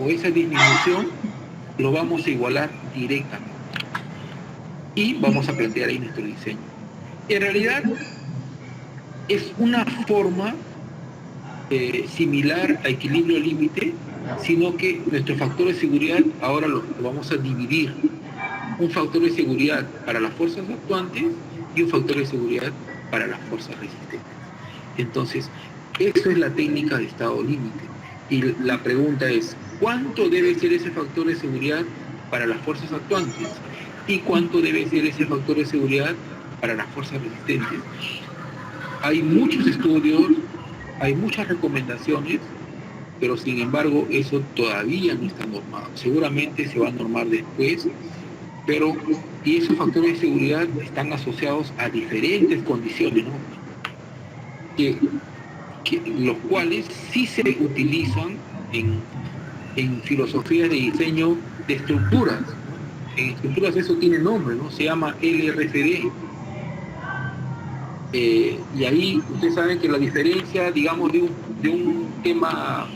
o esa disminución lo vamos a igualar directamente. Y vamos a plantear ahí nuestro diseño. En realidad, es una forma similar a equilibrio límite, sino que nuestro factor de seguridad ahora lo vamos a dividir. Un factor de seguridad para las fuerzas actuantes y un factor de seguridad para las fuerzas resistentes. Entonces, eso es la técnica de estado límite. Y la pregunta es, ¿cuánto debe ser ese factor de seguridad para las fuerzas actuantes? ¿Y cuánto debe ser ese factor de seguridad para las fuerzas resistentes? Hay muchos estudios, hay muchas recomendaciones, pero sin embargo eso todavía no está normado. Seguramente se va a normar después, y esos factores de seguridad están asociados a diferentes condiciones, ¿no? Los cuales sí se utilizan en filosofías de diseño de estructuras. En estructuras eso tiene nombre, ¿no? Se llama LRFD. Y ahí ustedes saben que la diferencia, digamos, de un tema,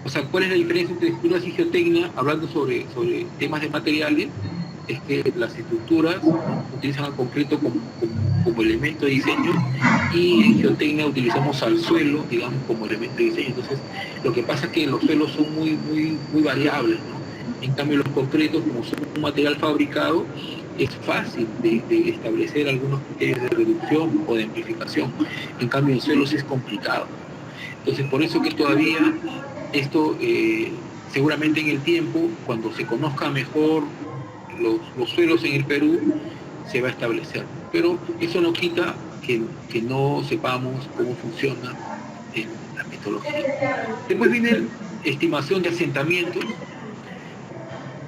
o sea, ¿cuál es la diferencia entre estructuras y geotecnia? Hablando sobre temas de materiales, es que las estructuras utilizan al concreto como elemento de diseño, y en geotecnia utilizamos al suelo, digamos, como elemento de diseño. Entonces, lo que pasa es que los suelos son muy variables, ¿no? En cambio, los concretos, como son un material fabricado, es fácil de establecer algunos criterios de reducción o de amplificación. En cambio, en suelos es complicado. Entonces, por eso que todavía esto, seguramente en el tiempo, cuando se conozca mejor los suelos en el Perú, se va a establecer. Pero eso no quita que no sepamos cómo funciona la metodología. Después viene la estimación de asentamientos,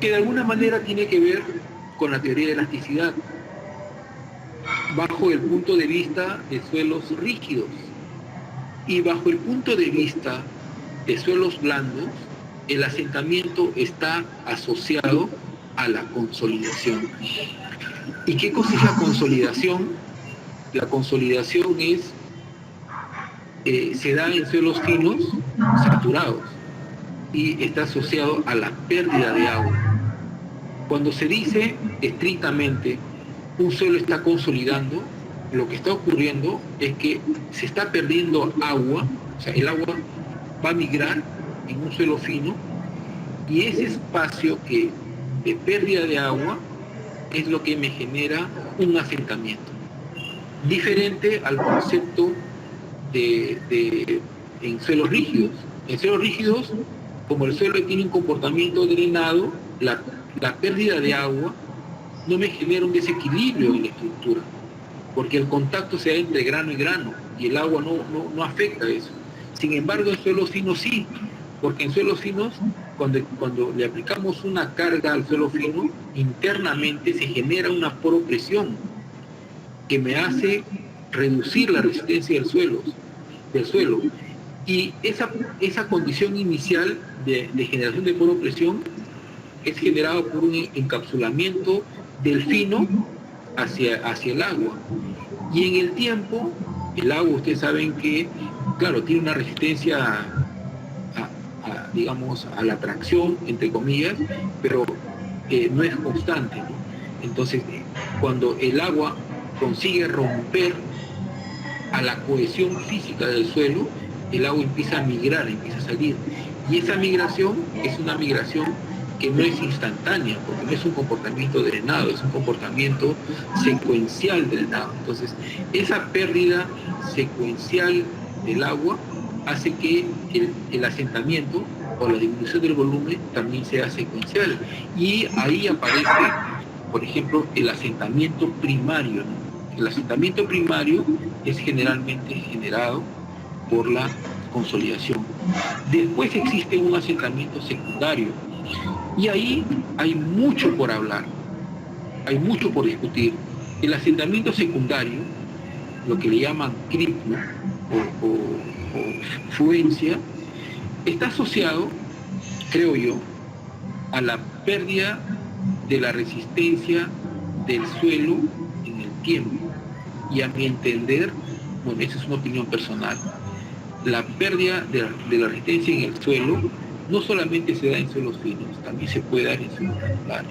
que de alguna manera tiene que ver con la teoría de elasticidad, bajo el punto de vista de suelos rígidos. Y bajo el punto de vista de suelos blandos, el asentamiento está asociado a la consolidación. ¿Y qué cosa es la consolidación? La consolidación se da en suelos finos, saturados, y está asociado a la pérdida de agua. Cuando se dice estrictamente un suelo está consolidando, lo que está ocurriendo es que se está perdiendo agua, o sea, el agua va a migrar en un suelo fino, y ese espacio de pérdida de agua es lo que me genera un asentamiento. Diferente al concepto en suelos rígidos. En suelos rígidos, como el suelo tiene un comportamiento drenado, la pérdida de agua no me genera un desequilibrio en la estructura, porque el contacto se da entre grano y grano, y el agua no afecta eso. Sin embargo, en suelos finos sí, porque en suelos finos, cuando le aplicamos una carga al suelo fino, internamente se genera una poropresión que me hace reducir la resistencia del suelo. Y esa condición inicial de generación de poropresión es generada por un encapsulamiento del fino hacia el agua. Y en el tiempo, el agua, ustedes saben que, claro, tiene una resistencia digamos, a la tracción, entre comillas, pero no es constante, ¿no? Entonces, cuando el agua consigue romper a la cohesión física del suelo, el agua empieza a migrar, empieza a salir. Y esa migración es una migración que no es instantánea, porque no es un comportamiento drenado, es un comportamiento secuencial drenado. Entonces, esa pérdida secuencial del agua hace que el asentamiento o la disminución del volumen también sea secuencial. Y ahí aparece, por ejemplo, el asentamiento primario, ¿no? El asentamiento primario es generalmente generado por la consolidación. Después existe un asentamiento secundario, y ahí hay mucho por hablar, hay mucho por discutir. El asentamiento secundario, lo que le llaman CRIP, ¿no? o fluencia, está asociado, creo yo, a la pérdida de la resistencia del suelo en el tiempo. Y a mi entender, bueno, esa es una opinión personal, la pérdida de la resistencia en el suelo no solamente se da en suelos finos, también se puede dar en suelos granulares.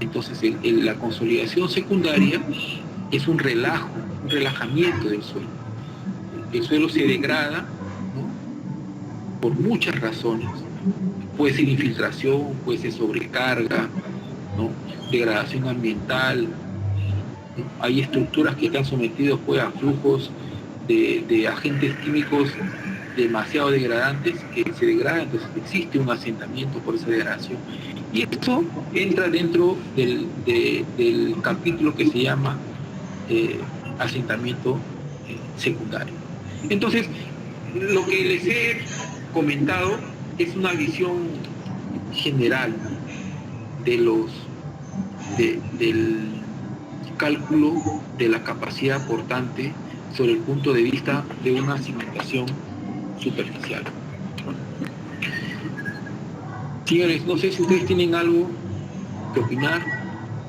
Entonces, la consolidación secundaria es un relajamiento del suelo. El suelo se degrada, ¿no?, por muchas razones. Puede ser infiltración, puede ser sobrecarga, ¿no?, degradación ambiental, ¿no? Hay estructuras que están sometidas pues, a flujos de agentes químicos demasiado degradantes que se degradan, entonces existe un asentamiento por esa degradación. Y esto entra dentro del capítulo que se llama asentamiento secundario. Entonces, lo que les he comentado es una visión general del cálculo de la capacidad portante sobre el punto de vista de una cimentación superficial. Señores, no sé si ustedes tienen algo que opinar,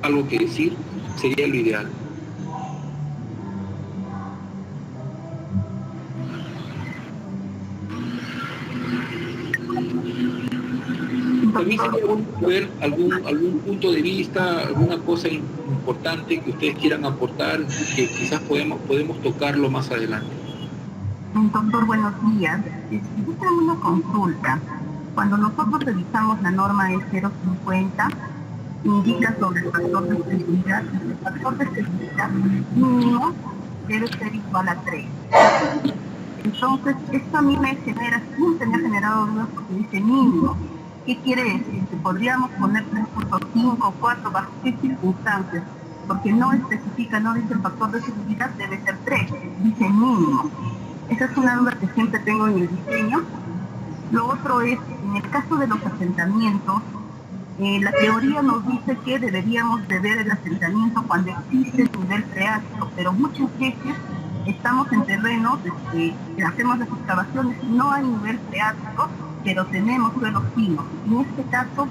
algo que decir, sería lo ideal. También sería bueno ver algún punto de vista, alguna cosa importante que ustedes quieran aportar, que quizás podemos tocarlo más adelante. Doctor, buenos días. Yo tengo una consulta. Cuando nosotros revisamos la norma E050, indica sobre el factor de seguridad. El factor de seguridad mínimo debe ser igual a 3. Entonces, esto a mí siempre me ha generado dudas porque dice mínimo. ¿Qué quiere decir? Que podríamos poner 3.5 o 4 bajo qué circunstancias, porque no especifica, no dice el factor de seguridad debe ser 3, dice mínimo. Esa es una duda que siempre tengo en el diseño. Lo otro es, en el caso de los asentamientos, la teoría nos dice que deberíamos de ver el asentamiento cuando existe el nivel freático, pero muchas veces estamos en terrenos, hacemos las excavaciones y no hay nivel freático, pero tenemos suelos finos. En este caso,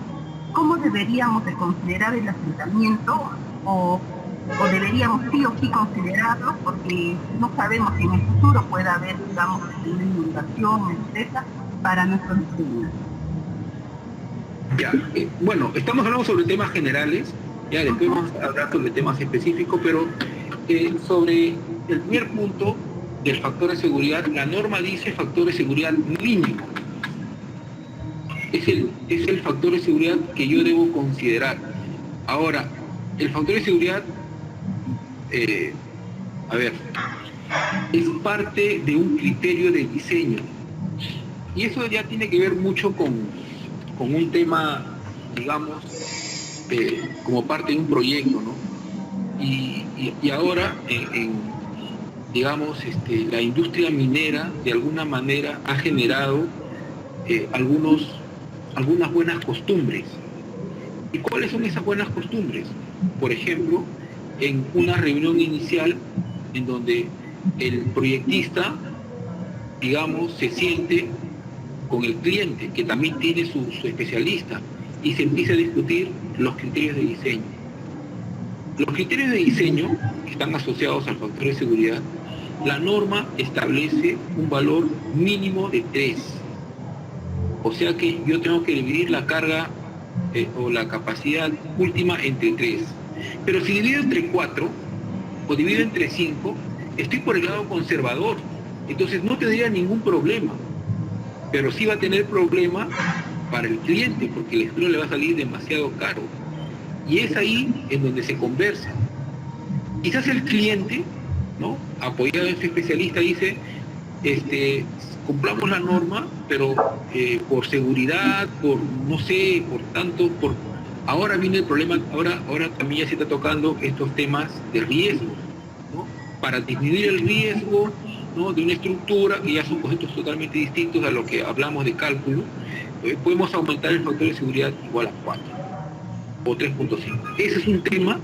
¿cómo deberíamos de considerar el asentamiento? O deberíamos sí o sí considerarlo, porque no sabemos si en el futuro pueda haber, digamos, una inundación, etcétera, para nuestros diseños. Ya, bueno, estamos hablando sobre temas generales, ya después vamos a hablar sobre temas específicos, pero sobre el primer punto del factor de seguridad, la norma dice factor de seguridad mínimo. Es el factor de seguridad que yo debo considerar. Ahora, el factor de seguridad, es parte de un criterio de diseño. Y eso ya tiene que ver mucho con un tema, digamos, como parte de un proyecto, ¿no? Y ahora, digamos, la industria minera, de alguna manera, ha generado algunas buenas costumbres. ¿Y cuáles son esas buenas costumbres? Por ejemplo, en una reunión inicial en donde el proyectista, digamos, se siente con el cliente, que también tiene su especialista, y se empieza a discutir los criterios de diseño. Los criterios de diseño que están asociados al factor de seguridad, la norma establece un valor mínimo de 3. O sea que yo tengo que dividir la carga o la capacidad última entre 3. Pero si divido entre 4 o divido entre 5, estoy por el lado conservador. Entonces no tendría ningún problema. Pero sí va a tener problema para el cliente, porque el estudio le va a salir demasiado caro. Y es ahí en donde se conversa. Quizás el cliente, ¿no?, apoyado en este especialista, dice, cumplamos la norma, pero por seguridad, por no sé, por tanto, ahora viene el problema, ahora también ya se está tocando estos temas de riesgo, ¿no? Para disminuir el riesgo, ¿no?, de una estructura, que ya son conceptos totalmente distintos a lo que hablamos de cálculo, podemos aumentar el factor de seguridad igual a 4 o 3.5. Ese es un tema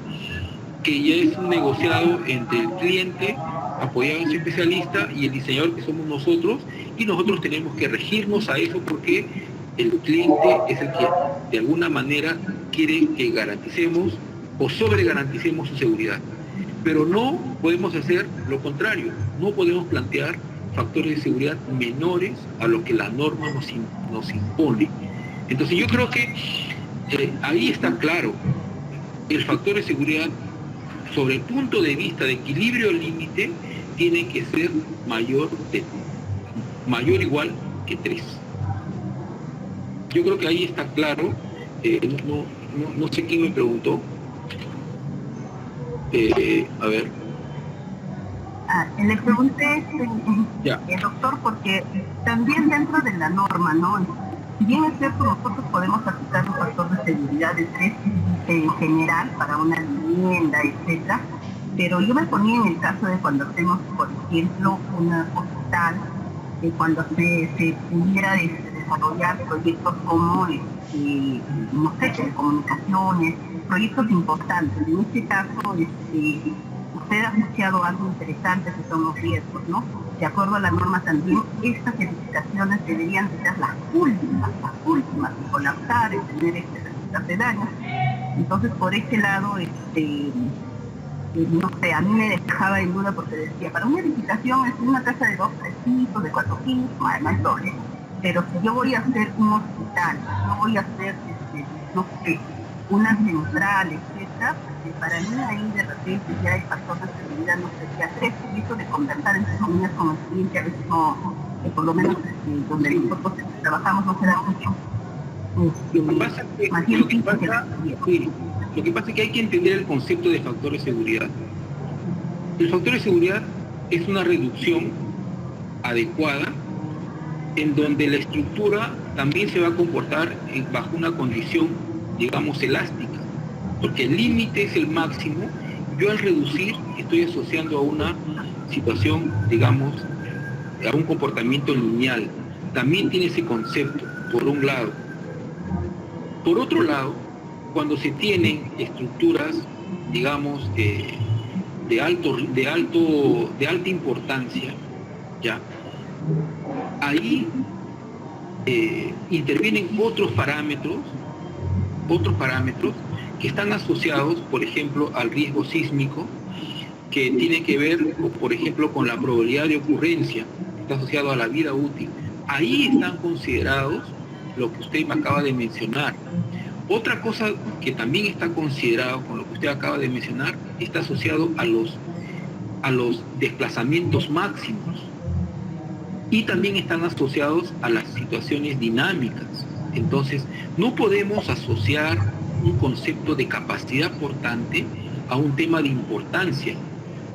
que ya es un negociado entre el cliente, apoyado en su especialista, y el diseñador, que somos nosotros, y nosotros tenemos que regirnos a eso porque el cliente es el que de alguna manera quiere que garanticemos o sobregaranticemos su seguridad. Pero no podemos hacer lo contrario, no podemos plantear factores de seguridad menores a lo que la norma nos impone. Entonces yo creo que ahí está claro, el factor de seguridad sobre el punto de vista de equilibrio límite tiene que ser mayor o igual que 3. Yo creo que ahí está claro. No sé quién me preguntó. A ver. Le pregunté, doctor, porque también dentro de la norma, ¿no? Si bien es cierto, nosotros podemos aplicar un factor de seguridad de 3 en general para una vivienda, etcétera, pero yo me ponía en el caso de cuando hacemos, por ejemplo, un hospital, cuando se pudiera desarrollar proyectos como, no sé, telecomunicaciones, proyectos importantes. En este caso, usted ha asociado algo interesante que son los riesgos, ¿no? De acuerdo a la norma también, estas edificaciones deberían ser las últimas en colapsar, en tener registros de daños. Entonces, por ese lado, no sé, a mí me dejaba en duda porque decía, para una edificación es una casa de 2, 3 pisos, de 4 pisos, no hay problema. Pero si yo voy a hacer un hospital, no voy a hacer, no sé, una central, etcétera, para mí ahí de repente ya el factor de seguridad no sería 3, y eso de conversar entre comillas con el cliente a veces no, por lo menos donde nosotros trabajamos no se da mucho. Lo que pasa es que hay que entender el concepto de factor de seguridad. El factor de seguridad es una reducción adecuada en donde la estructura también se va a comportar bajo una condición, digamos, elástica, porque el límite es el máximo. Yo al reducir estoy asociando a una situación, digamos, a un comportamiento lineal. También tiene ese concepto, por un lado. Por otro lado, cuando se tienen estructuras, digamos, de alta importancia, ya, ahí intervienen otros parámetros que están asociados, por ejemplo, al riesgo sísmico, que tiene que ver, por ejemplo, con la probabilidad de ocurrencia, está asociado a la vida útil. Ahí están considerados lo que usted me acaba de mencionar. Otra cosa que también está considerado con lo que usted acaba de mencionar, está asociado a los desplazamientos máximos, y también están asociados a las situaciones dinámicas. Entonces, no podemos asociar un concepto de capacidad portante a un tema de importancia,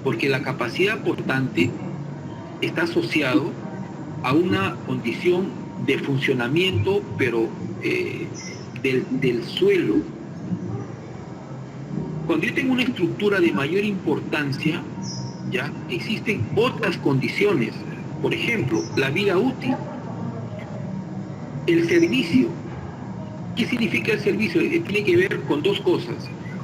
porque la capacidad portante está asociado a una condición de funcionamiento, pero del suelo. Cuando yo tengo una estructura de mayor importancia, ya existen otras condiciones. Por ejemplo, la vida útil, el servicio. ¿Qué significa el servicio? Tiene que ver con dos cosas: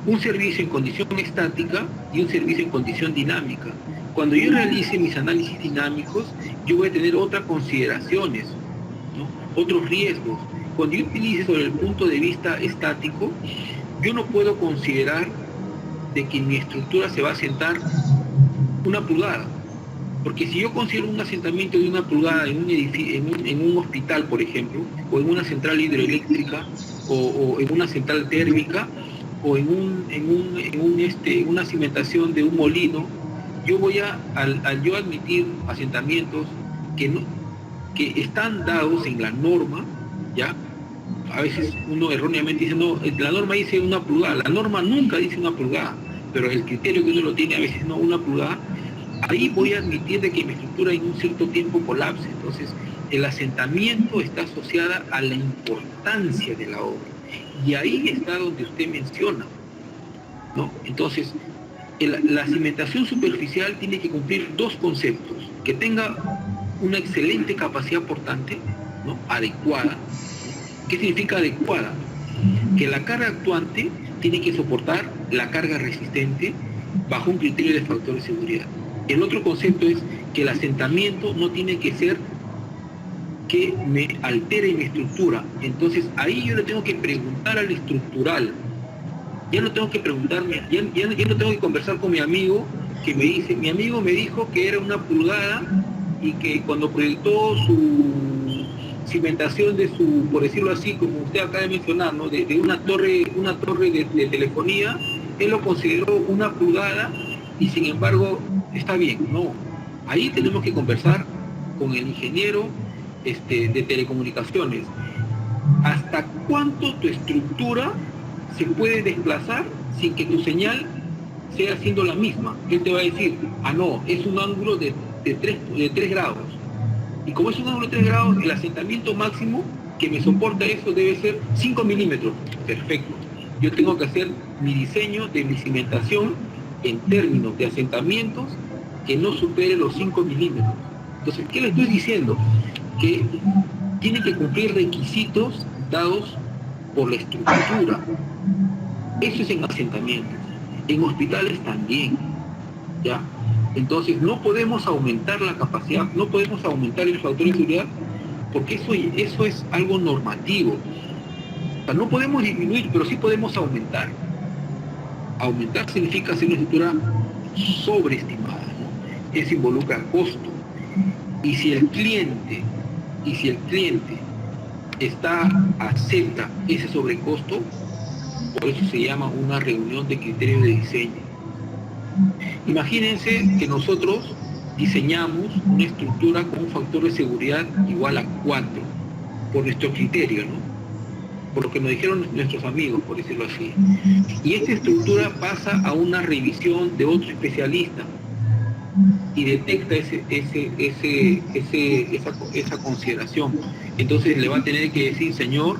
un servicio en condición estática y un servicio en condición dinámica. Cuando yo realice mis análisis dinámicos, yo voy a tener otras consideraciones, ¿no? Otros riesgos. Cuando yo utilice sobre el punto de vista estático, yo no puedo considerar de que mi estructura se va a asentar 1 pulgada. Porque si yo considero un asentamiento de 1 pulgada en un edificio, en un hospital, por ejemplo, o en una central hidroeléctrica, o en una central térmica, o en una cimentación de un molino, yo voy al yo admitir asentamientos que están dados en la norma, ¿ya? A veces uno erróneamente dice, no, la norma dice 1 pulgada. La norma nunca dice 1 pulgada, pero el criterio que uno lo tiene a veces no 1 pulgada. Ahí voy a admitir de que mi estructura en un cierto tiempo colapse. Entonces, el asentamiento está asociada a la importancia de la obra. Y ahí está donde usted menciona, ¿no? Entonces, la cimentación superficial tiene que cumplir 2 conceptos: que tenga una excelente capacidad portante, ¿no? Adecuada. ¿Qué significa adecuada? Que la carga actuante tiene que soportar la carga resistente bajo un criterio de factor de seguridad. El otro concepto es que el asentamiento no tiene que ser que me altere mi estructura. Entonces ahí yo le tengo que preguntar al estructural. Ya no tengo que preguntarme, ya no tengo que conversar con mi amigo que me dice, mi amigo me dijo que era 1 pulgada y que cuando proyectó su cimentación de su, por decirlo así, como usted acaba de mencionar, ¿no? de una torre de telefonía, él lo consideró una pulgada y sin embargo está bien. No, ahí tenemos que conversar con el ingeniero de telecomunicaciones. ¿Hasta cuánto tu estructura se puede desplazar sin que tu señal sea siendo la misma? Él te va a decir, ah no, es un ángulo de 3 grados. Y como es un ángulo de 3 grados, el asentamiento máximo que me soporta eso debe ser 5 milímetros. Perfecto. Yo tengo que hacer mi diseño de mi cimentación en términos de asentamientos que no supere los 5 milímetros. Entonces, ¿qué le estoy diciendo? Que tiene que cumplir requisitos dados por la estructura. Eso es en asentamientos. En hospitales también. ¿Ya? Entonces, no podemos aumentar la capacidad, no podemos aumentar el factor de seguridad, porque eso es algo normativo. O sea, no podemos disminuir, pero sí podemos aumentar. Aumentar significa hacer una estructura sobreestimada, ¿no? Eso involucra costo. Y si el cliente acepta ese sobrecosto, por eso se llama una reunión de criterios de diseño. Imagínense que nosotros diseñamos una estructura con un factor de seguridad igual a 4, por nuestro criterio, ¿no? Por lo que nos dijeron nuestros amigos, por decirlo así. Y esta estructura pasa a una revisión de otro especialista y detecta esa consideración. Entonces le va a tener que decir, señor,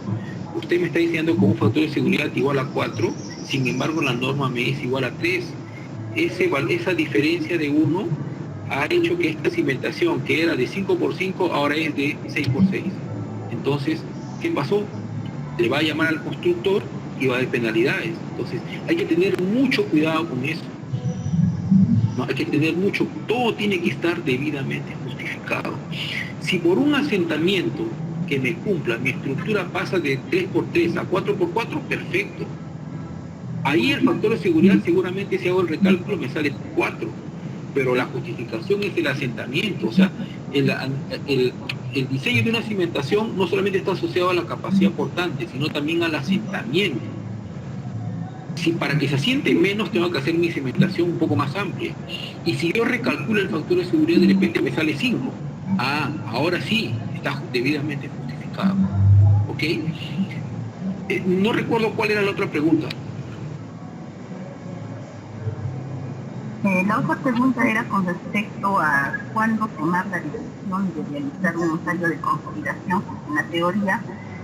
usted me está diseñando con un factor de seguridad igual a 4, sin embargo la norma me es igual a 3. Esa diferencia de 1 ha hecho que esta cimentación, que era de 5x5, ahora es de 6x6. Entonces, ¿qué pasó? Le va a llamar al constructor y va a haber penalidades. Entonces, hay que tener mucho cuidado con eso. No, hay que tener mucho, todo tiene que estar debidamente justificado. Si por un asentamiento que me cumpla, mi estructura pasa de 3x3 a 4x4, perfecto. Ahí el factor de seguridad seguramente, si hago el recálculo, me sale 4, pero la justificación es el asentamiento. O sea, el diseño de una cimentación no solamente está asociado a la capacidad portante, sino también al asentamiento. Si para que se asiente menos tengo que hacer mi cimentación un poco más amplia. Y si yo recalculo el factor de seguridad, de repente me sale 5. Ah, ahora sí, está debidamente justificado. ¿Ok? No recuerdo cuál era la otra pregunta. La otra pregunta era con respecto a cuándo tomar la decisión de realizar un ensayo de consolidación. En la teoría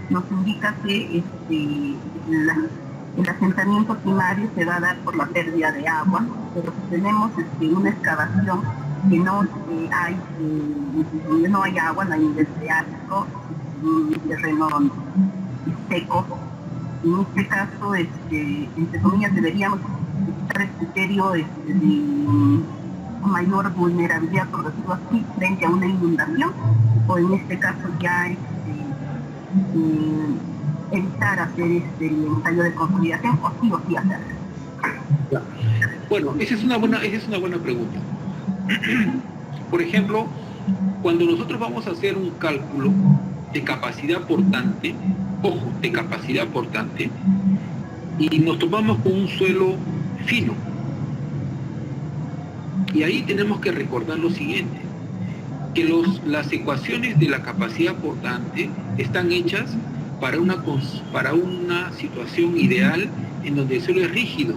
nos indica que el asentamiento primario se va a dar por la pérdida de agua, pero si tenemos una excavación que donde no hay agua, no hay nivel freático, un terreno seco, en este caso, entre comillas, deberíamos utilizar el criterio de mayor vulnerabilidad, por decirlo así, frente a una inundación, o en este caso ya evitar hacer el ensayo de consolidación, o sí hacerlo. Bueno, esa es una buena pregunta. Por ejemplo, cuando nosotros vamos a hacer un cálculo de capacidad portante, ojo, de capacidad portante, y nos topamos con un suelo fino, y ahí tenemos que recordar lo siguiente, que las ecuaciones de la capacidad portante están hechas para una situación ideal en donde el suelo es rígido.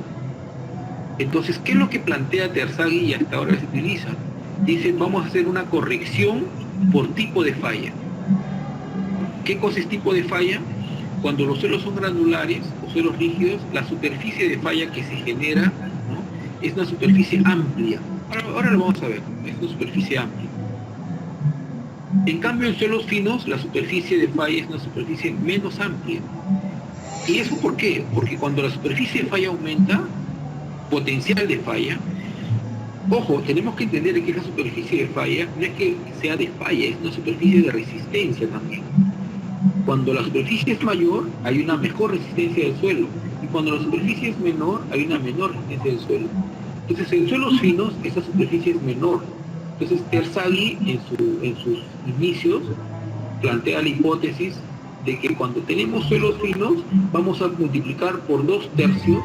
Entonces, ¿qué es lo que plantea Terzaghi y hasta ahora se utiliza? Dice, vamos a hacer una corrección por tipo de falla. ¿Qué cosa es tipo de falla? Cuando los suelos son granulares o suelos rígidos, la superficie de falla que se genera, ¿no?, es una superficie amplia. Ahora lo vamos a ver, es una superficie amplia. En cambio, en suelos finos, la superficie de falla es una superficie menos amplia. ¿Y eso por qué? Porque cuando la superficie de falla aumenta, potencial de falla, ojo, tenemos que entender que esa superficie de falla no es que sea de falla, es una superficie de resistencia también. Cuando la superficie es mayor, hay una mejor resistencia del suelo, y cuando la superficie es menor, hay una menor resistencia del suelo. Entonces, en suelos finos, esa superficie es menor. Entonces Terzaghi en sus inicios plantea la hipótesis de que cuando tenemos suelos finos vamos a multiplicar por 2/3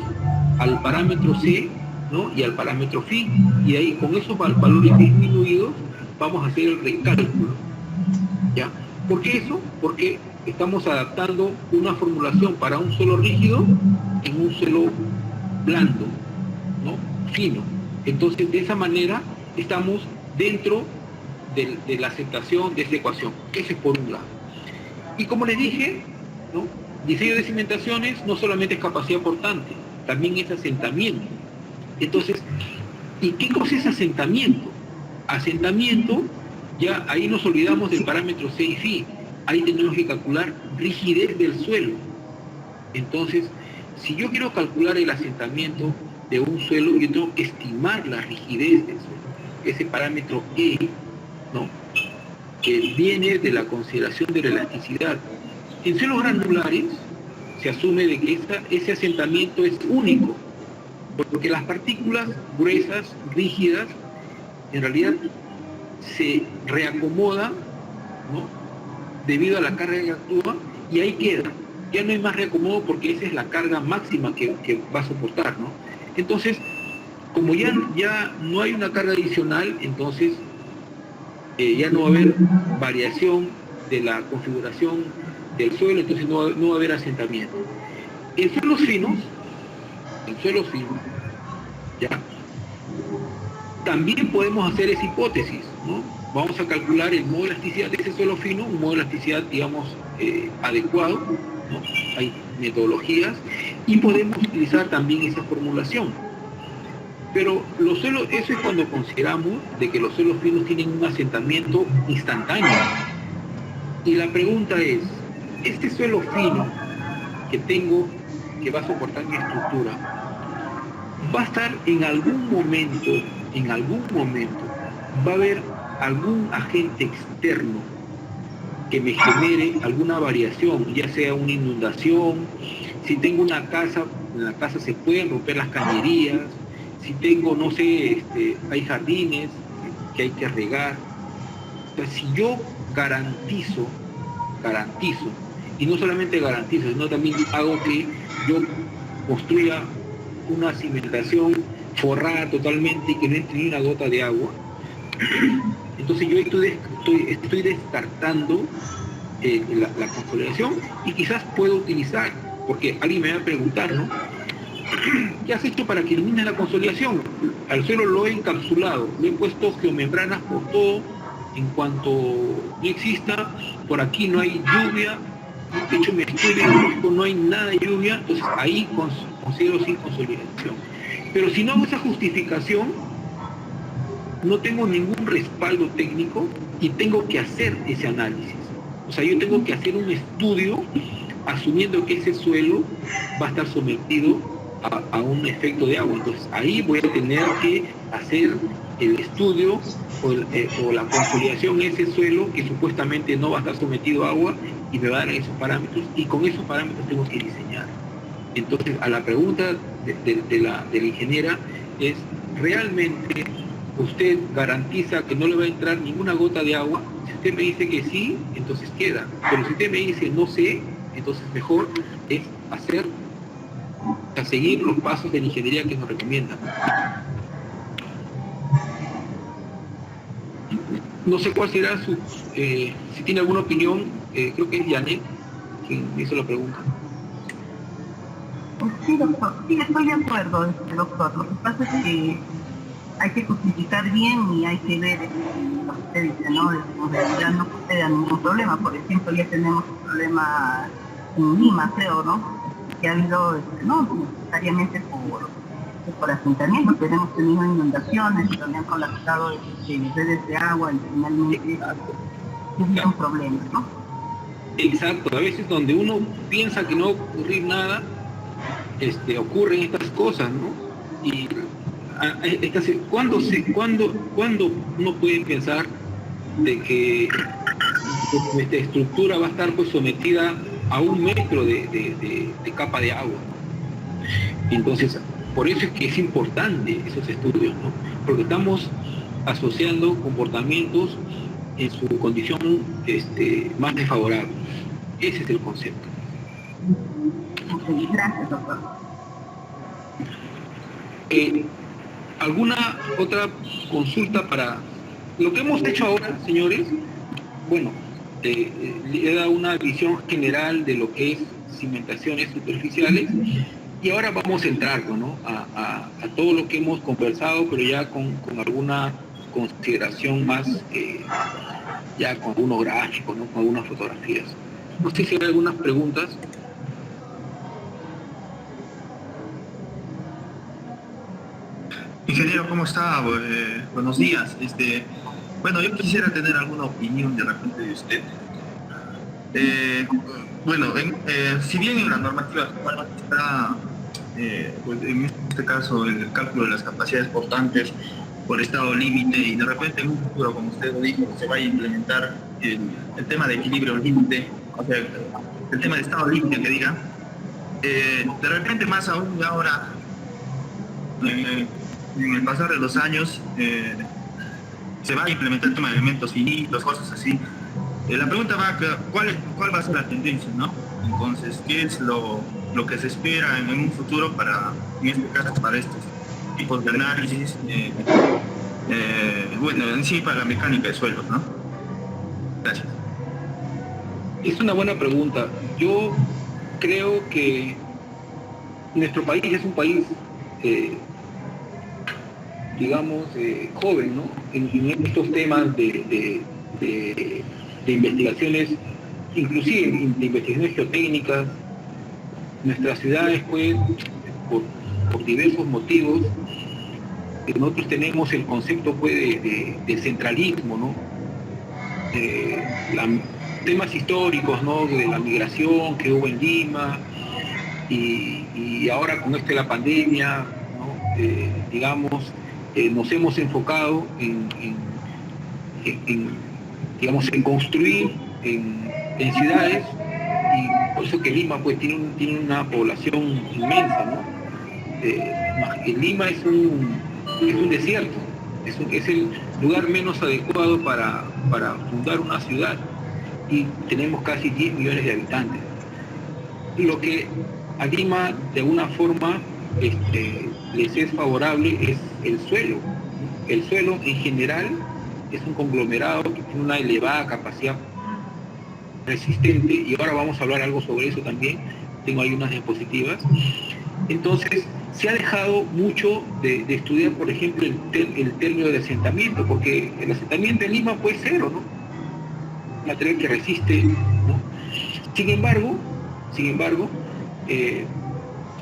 al parámetro C, ¿no? Y al parámetro phi, y ahí con esos valores disminuidos vamos a hacer el recálculo, ¿ya? ¿Por qué eso? Porque estamos adaptando una formulación para un suelo rígido en un suelo blando, ¿no? Fino. Entonces de esa manera estamos dentro de la aceptación de esta ecuación. Ese es por un lado. Y como les dije, ¿no? Diseño de cimentaciones no solamente es capacidad portante, también es asentamiento. Entonces, ¿y qué cosa es asentamiento? Asentamiento, ya ahí nos olvidamos del parámetro C y phi. Ahí tenemos que calcular rigidez del suelo. Entonces, si yo quiero calcular el asentamiento de un suelo, yo tengo que estimar la rigidez del suelo. Ese parámetro E, ¿no? Que viene de la consideración de la elasticidad. En suelos granulares se asume de que ese asentamiento es único, porque las partículas gruesas, rígidas, en realidad se reacomodan, ¿no? Debido a la carga que actúa, y ahí queda. Ya no hay más reacomodo porque esa es la carga máxima que va a soportar, ¿no? Entonces, como ya no hay una carga adicional, entonces ya no va a haber variación de la configuración del suelo, entonces no va a haber asentamiento. En suelos finos, ¿ya? También podemos hacer esa hipótesis, ¿no? Vamos a calcular el modo de elasticidad de ese suelo fino, un modo de elasticidad, digamos, adecuado, ¿no? Hay metodologías y podemos utilizar también esa formulación. Pero los suelos, eso es cuando consideramos de que los suelos finos tienen un asentamiento instantáneo. Y la pregunta es, ¿este suelo fino que tengo, que va a soportar mi estructura, va a estar en algún momento, va a haber algún agente externo que me genere alguna variación, ya sea una inundación? Si tengo una casa, en la casa se pueden romper las cañerías. Si tengo, no sé, hay jardines que hay que regar. Entonces, si yo garantizo, y no solamente garantizo, sino también hago que yo construya una cimentación forrada totalmente y que no entre ni una gota de agua, entonces yo estoy descartando la consolidación, y quizás puedo utilizar, porque alguien me va a preguntar, ¿no? ¿Qué has hecho para que elimines la consolidación? Al suelo lo he encapsulado, le he puesto geomembranas por todo, en cuanto no exista, por aquí no hay lluvia, he hecho mi estudio, no hay nada de lluvia, entonces ahí considero sin consolidación. Pero si no hago esa justificación, no tengo ningún respaldo técnico y tengo que hacer ese análisis. O sea, yo tengo que hacer un estudio asumiendo que ese suelo va a estar sometido a un efecto de agua. Entonces ahí voy a tener que hacer el estudio o la consolidación en ese suelo que supuestamente no va a estar sometido a agua, y me va a dar esos parámetros, y con esos parámetros tengo que diseñar. Entonces, a la pregunta de la ingeniera es, ¿realmente usted garantiza que no le va a entrar ninguna gota de agua? Si usted me dice que sí, entonces queda. Pero si usted me dice no sé, entonces mejor es seguir los pasos de la ingeniería que nos recomiendan. No sé cuál será si tiene alguna opinión, creo que es Janet quien hizo la pregunta. Sí, doctor, sí, estoy de acuerdo, doctor. Lo que pasa es que hay que justificar bien y hay que ver lo que usted dice, ¿no? En realidad no sucede ningún problema. Por ejemplo, ya tenemos un problema en Lima, creo, ¿no? Que ha habido, no necesariamente por asentamiento, pero hemos tenido inundaciones, donde han colapsado redes de agua y finalmente tuvieron problemas, ¿no? Exacto, a veces donde uno piensa que no va a ocurrir nada, ocurren estas cosas, ¿no? Y ¿cuándo uno puede pensar de que nuestra estructura va a estar pues sometida a 1 metro de capa de agua, ¿no? Entonces, por eso es que es importante esos estudios, ¿no? Porque estamos asociando comportamientos en su condición más desfavorable. Ese es el concepto. Gracias, doctor. ¿Alguna otra consulta para lo que hemos hecho ahora, señores? Bueno, le he dado una visión general de lo que es cimentaciones superficiales y ahora vamos a entrar, ¿no?, a todo lo que hemos conversado, pero ya con alguna consideración más, ya con algunos gráficos, ¿no?, con algunas fotografías. No sé si hay algunas preguntas. Ingeniero, ¿cómo está? Buenos días. Bueno, yo quisiera tener alguna opinión de repente de usted. Si bien en la normativa actual está, pues en este caso, el cálculo de las capacidades portantes por estado límite, y de repente en un futuro, como usted lo dijo, se vaya a implementar el tema de equilibrio límite, o sea, el tema de estado límite, que diga, de repente más aún ahora, en el pasar de los años, se va a implementar el tema de elementos finitos, cosas así. La pregunta va, ¿cuál va a ser la tendencia, no? Entonces, ¿qué es lo que se espera en un futuro para, en este caso, para estos tipos de análisis? Bueno, en sí para la mecánica de suelos, ¿no? Gracias. Es una buena pregunta. Yo creo que nuestro país es un país, digamos, joven, ¿no?, en estos temas de investigaciones, inclusive de investigaciones geotécnicas. Nuestras ciudades, pues, por diversos motivos, nosotros tenemos el concepto, pues, de centralismo, ¿no? Temas históricos, ¿no?, de la migración que hubo en Lima, y ahora con la pandemia, ¿no?, digamos, nos hemos enfocado digamos, en construir en ciudades, y por eso que Lima, pues, tiene una población inmensa, ¿no? Lima es un desierto, es el lugar menos adecuado para fundar una ciudad, y tenemos casi 10 millones de habitantes. Lo que a Lima de alguna forma les es favorable es el suelo, ¿no? El suelo en general es un conglomerado que tiene una elevada capacidad resistente, y ahora vamos a hablar algo sobre eso también. Tengo ahí unas diapositivas. Entonces, se ha dejado mucho de estudiar, por ejemplo, el término de asentamiento, porque el asentamiento en Lima puede ser, ¿o no?, material que resiste, ¿no? Sin embargo,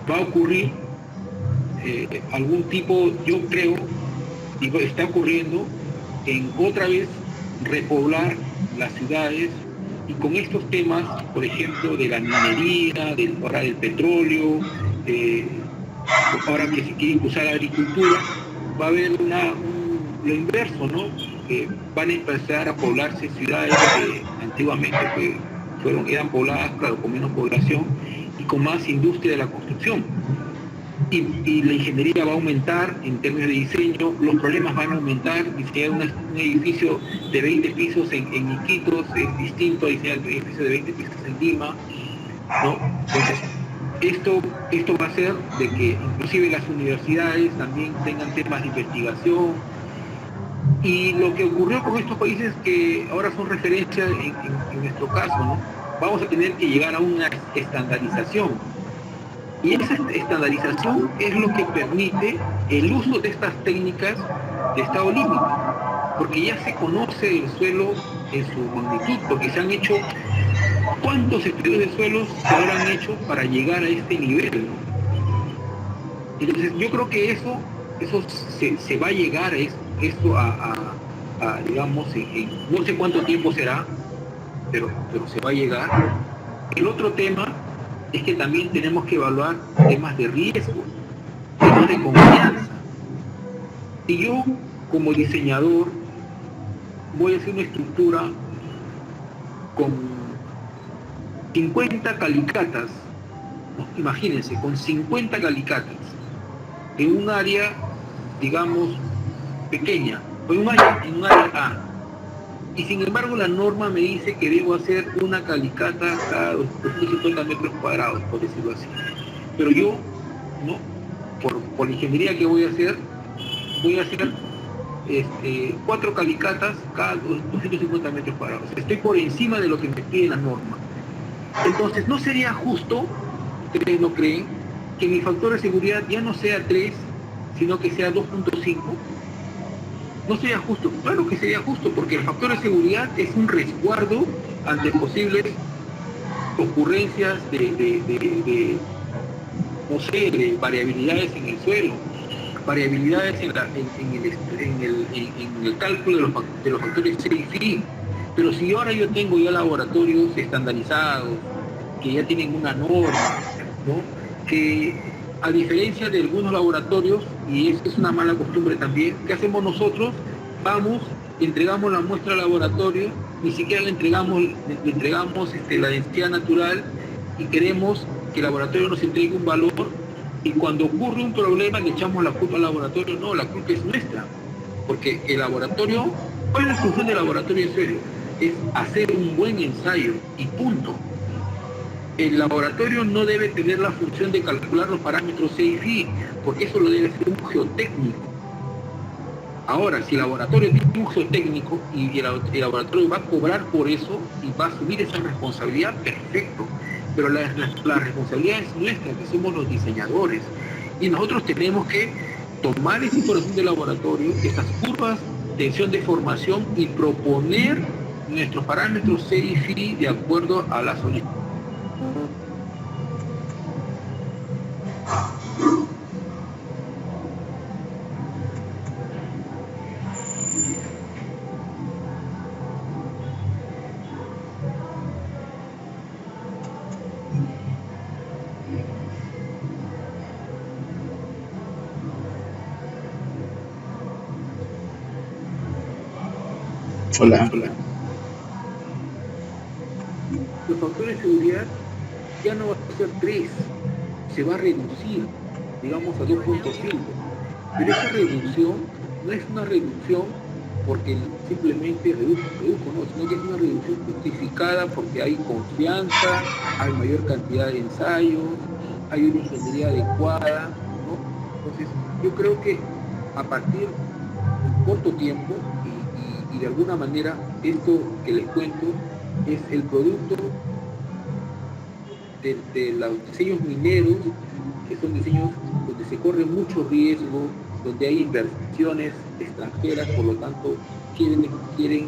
va a ocurrir algún tipo, yo creo, y está ocurriendo, en otra vez repoblar las ciudades, y con estos temas, por ejemplo, de la minería, ahora del petróleo, ahora que se quiere impulsar la agricultura, va a haber lo inverso, ¿no? Van a empezar a poblarse ciudades que antiguamente, pues, eran pobladas, claro, con menos población y con más industria de la construcción. Y la ingeniería va a aumentar en términos de diseño, los problemas van a aumentar. Diseñar un edificio de 20 pisos en Iquitos es distinto a diseñar un edificio de 20 pisos en Lima, ¿no? Entonces, esto va a hacer de que inclusive las universidades también tengan temas de investigación. Y lo que ocurrió con estos países que ahora son referencia en nuestro caso, ¿no? Vamos a tener que llegar a una estandarización. Y esa estandarización es lo que permite el uso de estas técnicas de estado límite, porque ya se conoce el suelo en su magnitud, porque se han hecho, ¿cuántos estudios de suelos se habrán hecho para llegar a este nivel, ¿no? Entonces yo creo que eso se va a llegar a esto digamos, no sé cuánto tiempo será, pero se va a llegar. El otro tema es que también tenemos que evaluar temas de riesgo, temas de confianza. Si yo, como diseñador, voy a hacer una estructura con 50 calicatas, ¿no? Imagínense, con 50 calicatas, en un área, digamos, pequeña, en un área A. Y sin embargo la norma me dice que debo hacer una calicata cada 250 metros cuadrados, por decirlo así. Pero yo, ¿no? Por ingeniería que voy a hacer 4 calicatas cada 250 metros cuadrados. Estoy por encima de lo que me pide la norma. Entonces, ¿no sería justo, ustedes no creen, que mi factor de seguridad ya no sea 3, sino que sea 2.5? ¿No sería justo? Claro que sería justo, porque el factor de seguridad es un resguardo ante posibles ocurrencias de variabilidades en el suelo, variabilidades en el cálculo de los factores C y Phi. Pero si ahora yo tengo ya laboratorios estandarizados, que ya tienen una norma, ¿no? Que a diferencia de algunos laboratorios, y es una mala costumbre también, ¿qué hacemos nosotros? Vamos, entregamos la muestra al laboratorio, ni siquiera le entregamos la densidad natural, y queremos que el laboratorio nos entregue un valor, y cuando ocurre un problema le echamos la culpa al laboratorio. No, la culpa es nuestra, porque el laboratorio, ¿cuál es la función del laboratorio en serio? Es hacer un buen ensayo, y punto. El laboratorio no debe tener la función de calcular los parámetros C y Phi, porque eso lo debe hacer un geotécnico. Ahora, si el laboratorio tiene un geotécnico y el laboratorio va a cobrar por eso y va a asumir esa responsabilidad, perfecto. Pero la responsabilidad es nuestra, que somos los diseñadores. Y nosotros tenemos que tomar esa información del laboratorio, esas curvas, tensión de formación, y proponer nuestros parámetros C y Phi de acuerdo a la solicitud. Hola. Los factores de seguridad ya no va a ser 3, se va a reducir, digamos, a 2.5. Pero esa reducción no es una reducción porque simplemente reduzco, no, sino que es una reducción justificada porque hay confianza, hay mayor cantidad de ensayos, hay una ingeniería adecuada, ¿no? Entonces, yo creo que a partir de corto tiempo, y de alguna manera esto que les cuento es el producto de los diseños mineros, que son diseños donde se corre mucho riesgo, donde hay inversiones extranjeras, por lo tanto quieren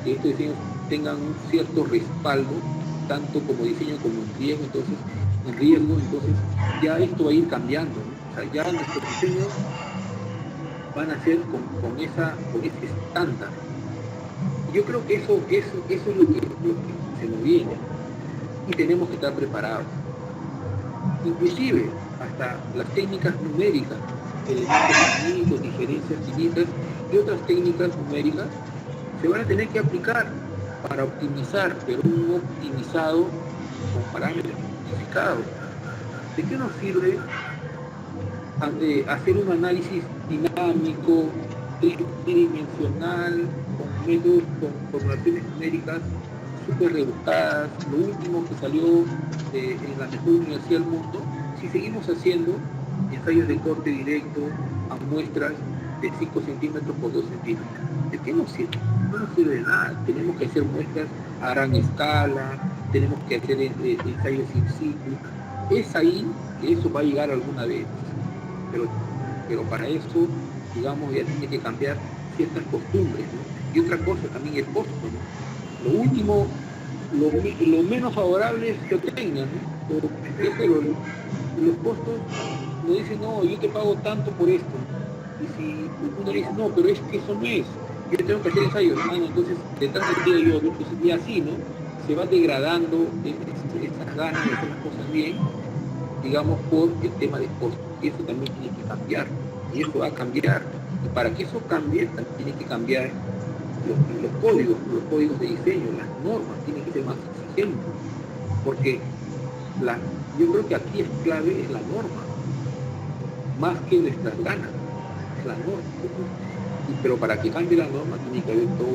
que estos diseños tengan un cierto respaldo, tanto como diseño como en riesgo, entonces ya esto va a ir cambiando, ¿no? O sea, ya nuestros diseños van a ser con ese estándar. Yo creo que eso es lo que se nos viene, y tenemos que estar preparados. Inclusive hasta las técnicas numéricas, elementos finitos, diferencias finitas y otras técnicas numéricas se van a tener que aplicar para optimizar, pero un optimizado con parámetros identificados. ¿De qué nos sirve hacer un análisis dinámico, tridimensional, con métodos, con formulaciones numéricas súper rebuscadas, lo último que salió en la mejor universidad del mundo, si seguimos haciendo ensayos de corte directo a muestras de 5 centímetros por 2 centímetros? ¿De qué nos sirve? No nos sirve de nada. Tenemos que hacer muestras a gran escala, tenemos que hacer ensayos in situ. Es ahí que eso va a llegar alguna vez, pero para eso, digamos, ya tiene que cambiar ciertas costumbres, ¿no? Y otra cosa también, el costo, ¿no? Lo último, lo menos favorable es que obtengan, ¿no? Los costos nos dicen, no, yo te pago tanto por esto, y si uno dice, no, pero es que eso no es, yo tengo que hacer ensayos, entonces detrás de yo, entonces, y así, ¿no? Se va degradando esas ganas de hacer las cosas bien, digamos, por el tema de costos, y eso también tiene que cambiar, y eso va a cambiar, y para que eso cambie, también tiene que cambiar los códigos de diseño, las normas, tienen que ser más exigentes, porque yo creo que aquí es clave la norma, más que nuestras ganas, es la norma. pero para que cambie la norma tiene que haber toda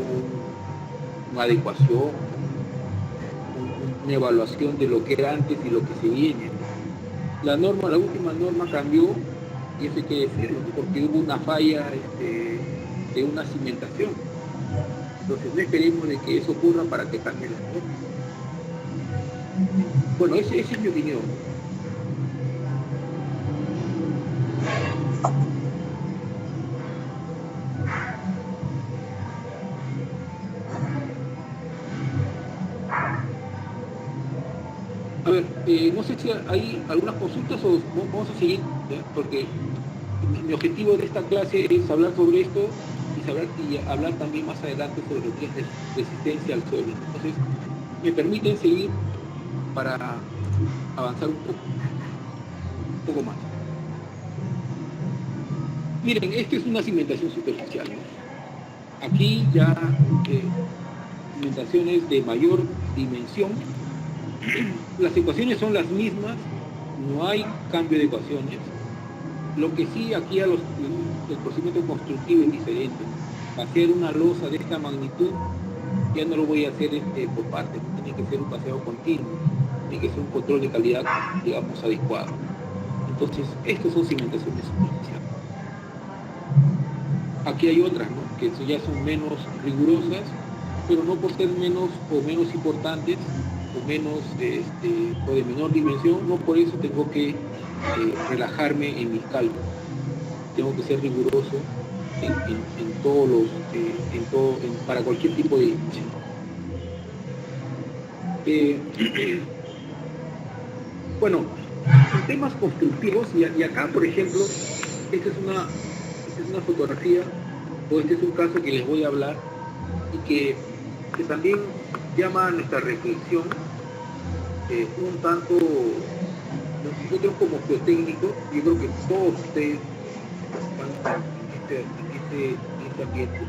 una adecuación, una evaluación de lo que era antes y lo que se viene. La última norma cambió, y eso hay que decirlo, ¿no? Porque hubo una falla de una cimentación. Entonces no esperemos de que eso ocurra para que cambie la norma. Bueno, esa es mi opinión. A ver, no sé si hay algunas consultas o vamos a seguir, ¿ya? Porque mi objetivo de esta clase es hablar sobre esto y hablar también más adelante sobre lo que es resistencia al suelo. Entonces, me permiten seguir para avanzar un poco más. Miren, esta es una cimentación superficial, ¿no? Aquí ya cimentaciones de mayor dimensión. Las ecuaciones son las mismas, no hay cambio de ecuaciones. Lo que sí, aquí el procedimiento constructivo es diferente. Hacer una losa de esta magnitud ya no lo voy a hacer por partes, ¿no? Tiene que ser un paseo continuo, tiene que ser un control de calidad, digamos, adecuado. Entonces, estas son cimentaciones superficiales. Aquí hay otras, ¿no? Que ya son menos rigurosas, pero no por ser menos importantes o menos o de menor dimensión, no por eso tengo que relajarme en mis cálculos. Tengo que ser riguroso en todos los para cualquier tipo de dimensión. Bueno, en temas constructivos, y acá, por ejemplo, esta es una fotografía, o este es un caso que les voy a hablar y que también llama a nuestra reflexión un tanto. Nosotros como geotécnicos, yo creo que todos ustedes están en este ambiente.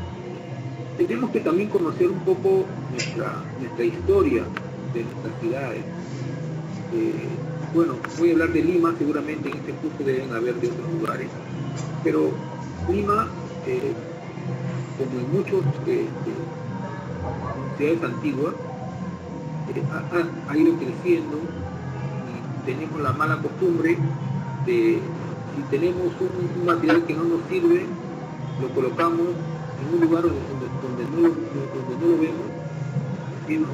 Tenemos que también conocer un poco nuestra historia de nuestras ciudades. Bueno, voy a hablar de Lima, seguramente en este curso deben haber de otros lugares, pero Lima, como en muchos ciudades antiguas, ha ido creciendo. Tenemos la mala costumbre de, si tenemos un material que no nos sirve, lo colocamos en un lugar donde no lo vemos, es decir, unos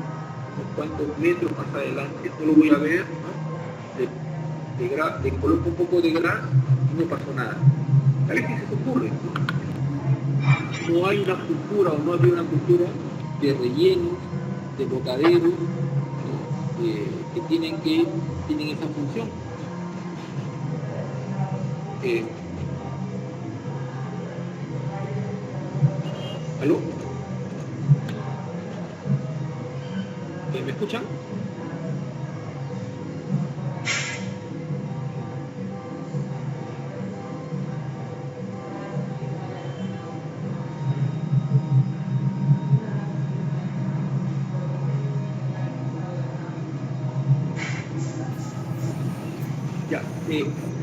cuantos metros más adelante, no lo voy a ver, ¿no? Le coloco un poco de gras y no pasó nada. A veces eso ocurre, ¿no? No hay una cultura o no había una cultura de rellenos, de botaderos, ¿no? que tienen esa función. ¿Aló? ¿Me escuchan?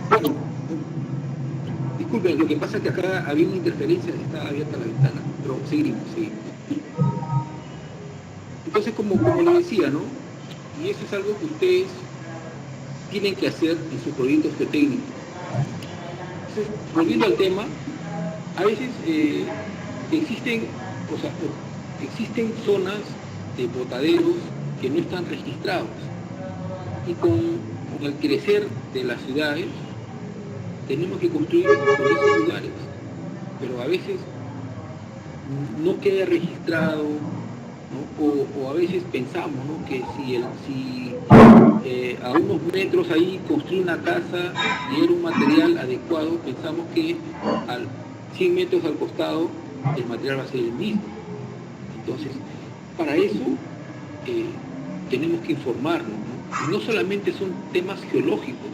Bueno, disculpen, lo que pasa es que acá había una interferencia, está abierta la ventana, pero seguimos. Entonces, como les decía, ¿no? Y eso es algo que ustedes tienen que hacer en sus proyectos geotécnicos. Entonces, volviendo al tema, a veces existen zonas de botaderos que no están registrados, y con el crecer de las ciudades tenemos que construir sobre esos lugares, pero a veces no queda registrado, ¿no? O a veces pensamos, ¿no? Que si a unos metros ahí construir una casa y era un material adecuado, pensamos que a 100 metros al costado el material va a ser el mismo. Entonces, para eso tenemos que informarnos, ¿no? Y no solamente son temas geológicos,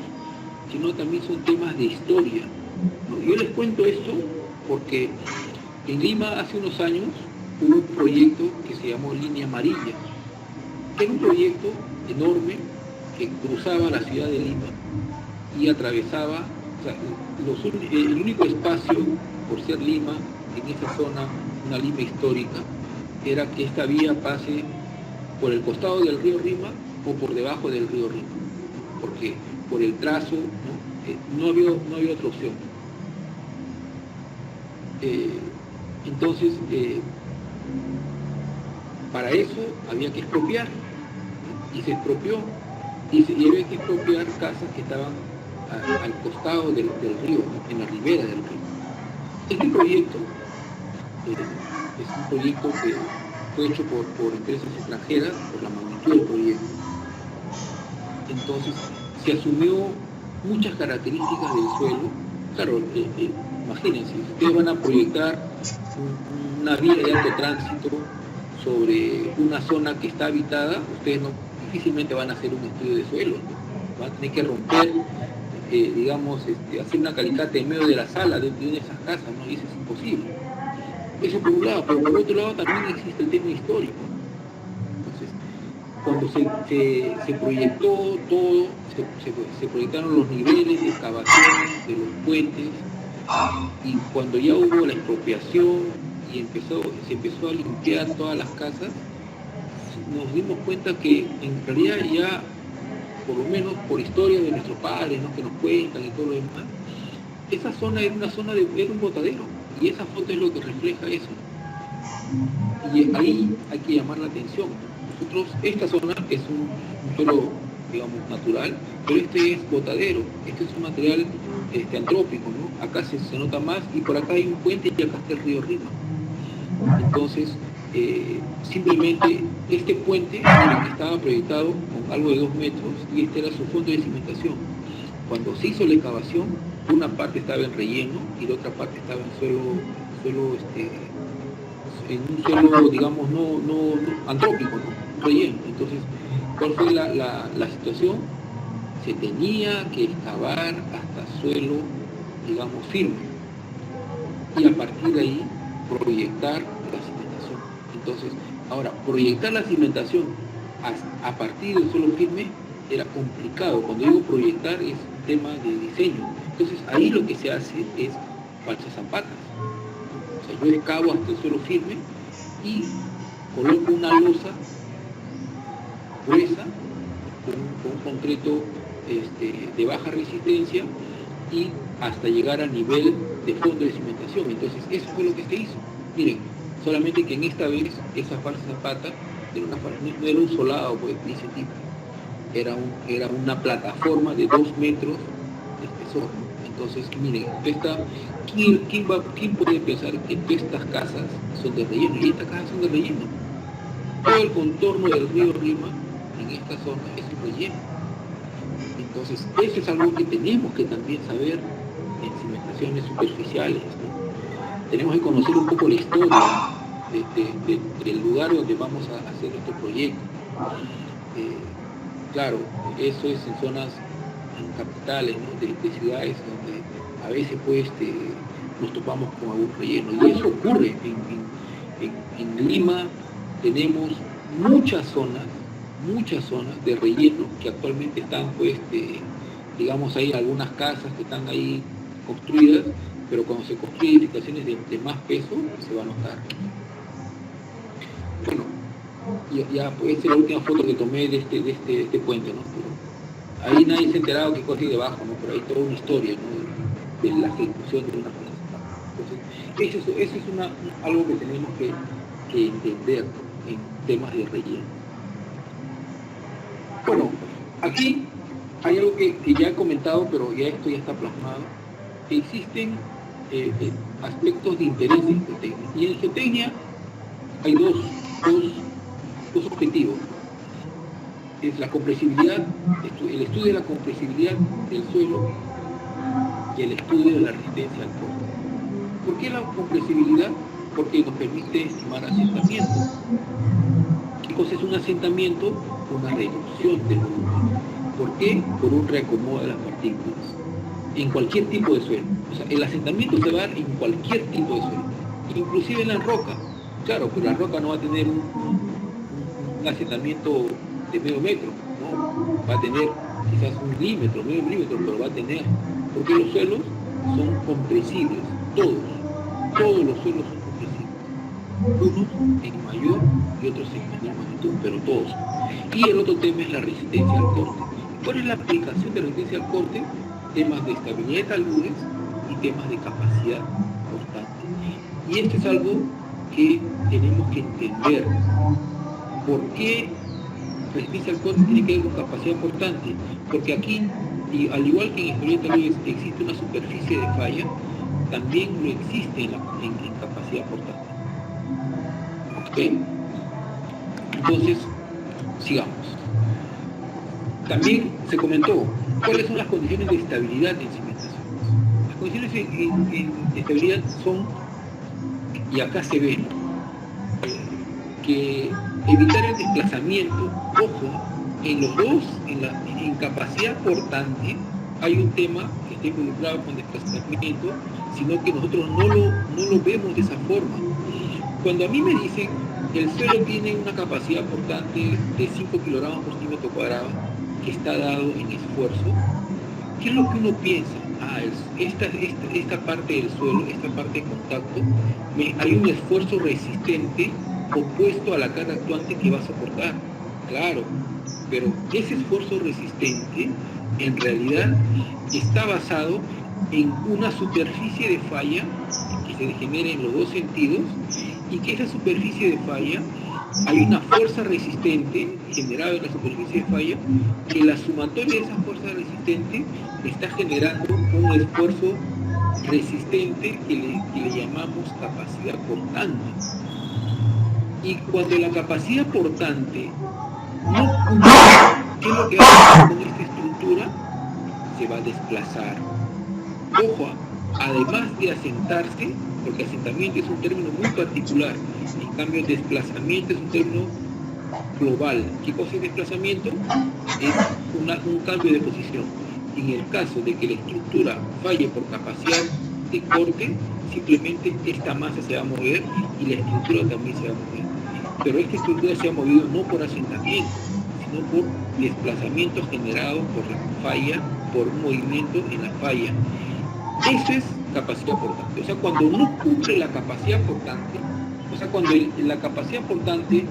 sino también son temas de historia, ¿no? Yo les cuento esto porque en Lima hace unos años hubo un proyecto que se llamó Línea Amarilla, que era un proyecto enorme que cruzaba la ciudad de Lima y atravesaba, o sea, el único espacio, por ser Lima, en esa zona, una lima histórica, era que esta vía pase por el costado del río Rima o por debajo del río Rima, porque por el trazo no había otra opción. Entonces, para eso había que expropiar, ¿no? Y se expropió, y había que expropiar casas que estaban al costado del río, ¿no? En la ribera del río. Este proyecto es un proyecto que fue hecho por empresas extranjeras, por la magnitud del proyecto. Entonces, se asumió muchas características del suelo. Claro, imagínense, si ustedes van a proyectar una vía de alto tránsito sobre una zona que está habitada, ustedes difícilmente van a hacer un estudio de suelo, ¿no? Van a tener que romper, digamos, hacer una calicata en medio de la sala de una de esas casas, ¿no? Y eso es imposible. Eso por un lado, pero por otro lado también existe el tema histórico. Entonces, cuando se proyectó todo, se proyectaron los niveles de excavación de los puentes, y cuando ya hubo la expropiación y se empezó a limpiar todas las casas, nos dimos cuenta que en realidad ya, por lo menos por historia de nuestros padres, ¿no? Que nos cuentan y todo lo demás, esa zona era era un botadero, y esa foto es lo que refleja eso. Y ahí hay que llamar la atención. Nosotros, esta zona es un suelo, digamos, natural, pero este es botadero, este es un material antrópico, ¿no? Acá se nota más, y por acá hay un puente y acá está el río Rima. Entonces, simplemente este puente estaba proyectado con algo de 2 metros, y este era su fondo de cimentación. Cuando se hizo la excavación, una parte estaba en relleno y la otra parte estaba en en un suelo, digamos, no antrópico, ¿no? Relleno. Entonces, ¿cuál fue la situación? Se tenía que excavar hasta suelo, digamos, firme, y a partir de ahí proyectar la cimentación. Entonces, ahora, proyectar la cimentación a partir del suelo firme era complicado. Cuando digo proyectar, es un tema de diseño. Entonces, ahí lo que se hace es falsas zapatas. O sea, yo excavo hasta el suelo firme y coloco una losa gruesa con un concreto de baja resistencia, y hasta llegar al nivel de fondo de cimentación. Entonces, eso fue lo que se hizo. Miren, solamente que en esta vez esa falsa zapata no era un solado, pues, dice tipo, era una plataforma de 2 metros de espesor. Entonces, miren, ¿quién puede pensar que todas estas casas son de relleno? Y estas casas son de relleno. Todo el contorno del río Rima en esta zona es un relleno. Entonces, eso es algo que tenemos que también saber en cimentaciones superficiales, ¿no? Tenemos que conocer un poco la historia del lugar donde vamos a hacer este proyecto. Claro, eso es en zonas, en capitales, ¿no? de ciudades donde a veces pues nos topamos con algún relleno, y eso ocurre en Lima. Tenemos muchas zonas de relleno que actualmente están, pues, digamos, hay algunas casas que están ahí construidas, pero cuando se construyen edificaciones de más peso, se va a notar. Bueno, ya pues, esta es la última foto que tomé de este puente, ¿no? Pero ahí nadie se ha enterado qué cosa hay debajo, ¿no? Pero hay toda una historia, ¿no? De la ejecución de una plaza. Entonces, eso es algo que tenemos que entender, ¿no? En temas de relleno. Bueno, aquí hay algo que ya he comentado, pero ya esto ya está plasmado. Existen aspectos de interés en geotecnia. Y en geotecnia hay dos objetivos. Es la compresibilidad, el estudio de la compresibilidad del suelo y el estudio de la resistencia al corte. ¿Por qué la compresibilidad? Porque nos permite estimar asentamiento. ¿Qué cosa es un asentamiento? Una reducción del volumen. ¿Por qué? Por un reacomodo de las partículas en cualquier tipo de suelo. O sea, el asentamiento se va a dar en cualquier tipo de suelo, inclusive en la roca. Claro, pero la roca no va a tener un asentamiento de medio metro, ¿no? Va a tener quizás 1 milímetro, medio milímetro, pero va a tener, porque los suelos son compresibles, todos. todos los suelos son comprensivos, unos en mayor y otros en menor magnitud, pero todos. Y el otro tema es la resistencia al corte. ¿Cuál es la aplicación de resistencia al corte? Temas de estabilidad de taludes y temas de capacidad portante. Y esto es algo que tenemos que entender. ¿Por qué resistencia al corte tiene que ver con capacidad portante? Porque aquí, y al igual que en estabilidad de taludes existe una superficie de falla, también lo existe en capacidad portante. ¿Ok? Entonces, sigamos. También se comentó cuáles son las condiciones de estabilidad en cimentación. Las condiciones de estabilidad son, y acá se ve, que evitar el desplazamiento. Ojo, en los dos, en capacidad portante, hay un tema que está involucrado con desplazamiento, sino que nosotros no lo vemos de esa forma. Cuando a mí me dicen que el suelo tiene una capacidad portante de 5 kilogramos por centímetro cuadrado, que está dado en esfuerzo, ¿qué es lo que uno piensa? Esta parte del suelo, esta parte de contacto, hay un esfuerzo resistente opuesto a la carga actuante que va a soportar. Claro, pero ese esfuerzo resistente en realidad está basado en una superficie de falla que se genera en los dos sentidos, y que esa superficie de falla, hay una fuerza resistente generada en la superficie de falla, que la sumatoria de esa fuerza resistente está generando un esfuerzo resistente que le llamamos capacidad portante. Y cuando la capacidad portante no cumple, ¿qué es lo que va a pasar con esta estructura? Se va a desplazar. Ojo, además de asentarse, porque asentamiento es un término muy particular, en cambio desplazamiento es un término global. ¿Qué cosa es desplazamiento? Es un cambio de posición. En el caso de que la estructura falle por capacidad de corte, simplemente esta masa se va a mover y la estructura también se va a mover. Pero esta estructura se ha movido no por asentamiento, sino por desplazamiento generado por la falla, por un movimiento en la falla. Eso es capacidad portante. O sea, cuando no cumple la capacidad portante, o sea, cuando la capacidad portante,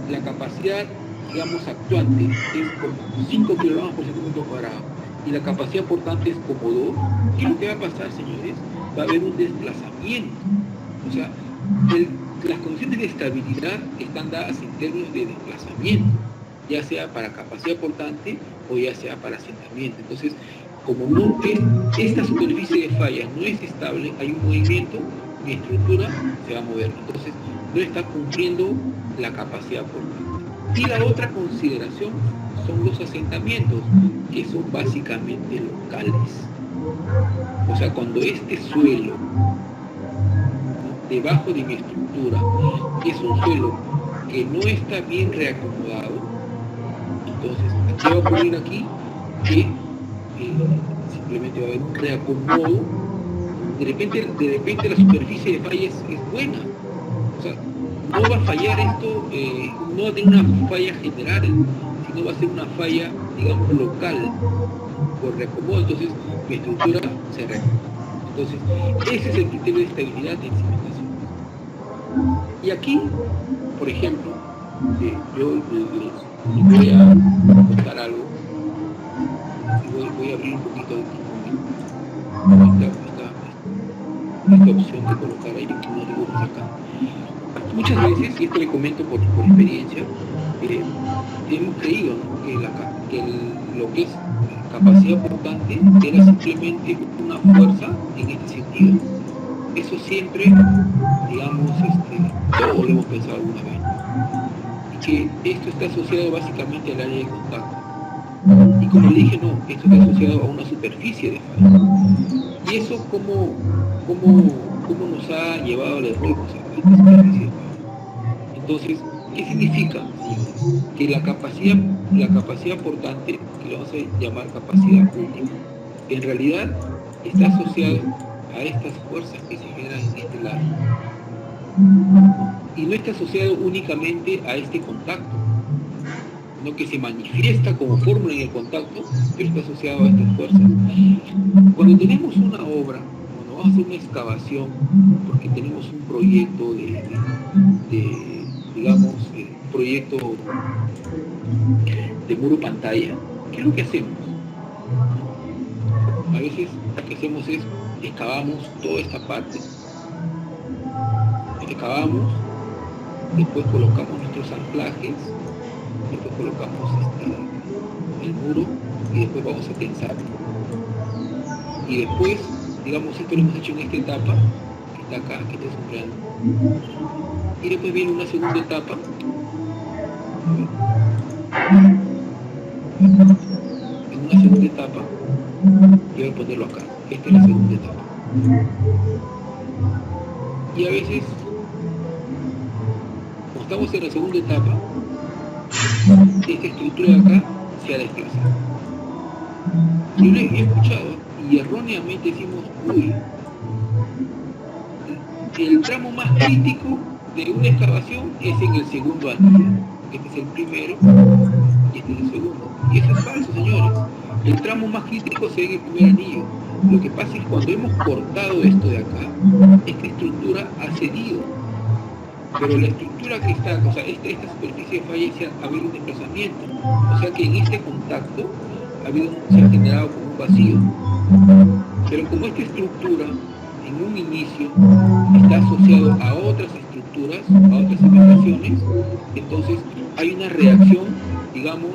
la capacidad, digamos, actuante es como 5 kilogramos por centímetro cuadrado y la capacidad portante es como 2, ¿qué es lo que va a pasar, señores? Va a haber un desplazamiento. O sea, las condiciones de estabilidad están dadas en términos de desplazamiento, ya sea para capacidad portante o ya sea para asentamiento. Entonces, como no es, esta superficie de falla no es estable, hay un movimiento, mi estructura se va a mover. Entonces, no está cumpliendo la capacidad portante. Y la otra consideración son los asentamientos, que son básicamente locales. O sea, cuando este suelo, ¿no?, debajo de mi estructura, es un suelo que no está bien reacomodado, entonces, ¿qué va a ocurrir aquí? Que simplemente va a haber un reacomodo. De repente la superficie de falla es buena. O sea, no va a fallar esto, no va a tener una falla general, sino va a ser una falla, digamos, local, por reacomodo. Entonces, mi estructura se reacomoda. Entonces, ese es el criterio de estabilidad en cimentación. Y aquí, por ejemplo, yo les voy a contar algo. Voy a abrir un poquito esta opción de colocar ahí unos dibujos acá. Muchas veces, y esto le comento por experiencia, hemos creído, ¿no?, que lo que es capacidad portante era simplemente una fuerza en este sentido. Eso siempre, digamos, todos lo hemos pensado alguna vez, y que esto está asociado básicamente al área de contacto. Y como le dije, no, esto está asociado a una superficie de falla. Y eso cómo nos ha llevado al error, o sea, esta superficie de falla. Entonces, ¿qué significa? Que la capacidad portante, que lo vamos a llamar capacidad única, en realidad está asociado a estas fuerzas que se generan en este lado. Y no está asociado únicamente a este contacto, sino que se manifiesta como fórmula en el contacto, pero está asociado a estas fuerzas. Cuando tenemos una obra, vamos a hacer una excavación porque tenemos un proyecto digamos, proyecto de muro pantalla. ¿Qué es lo que hacemos? A veces lo que hacemos es excavamos toda esta parte, excavamos, después colocamos nuestros anclajes, después colocamos el muro y después vamos a tensar. Y después, digamos, esto lo hemos hecho en esta etapa, que está acá, que está sombreando. Y después viene una segunda etapa. En una segunda etapa, y voy a ponerlo acá. Esta es la segunda etapa. Y a veces, como estamos en la segunda etapa, esta estructura de acá se ha desplazado. Yo lo he escuchado y erróneamente decimos, uy, el tramo más crítico de una excavación es en el segundo anillo. Este es el primero y este es el segundo. Y eso es falso, señores. El tramo más crítico se ve en el primer anillo. Lo que pasa es que cuando hemos cortado esto de acá, esta estructura ha cedido. Pero la estructura que está, o sea, esta superficie de falla ha habido un desplazamiento. O sea que en este contacto se ha generado como un vacío. Pero como esta estructura en un inicio está asociado a otras estructuras, a otras cimentaciones, entonces hay una reacción, digamos,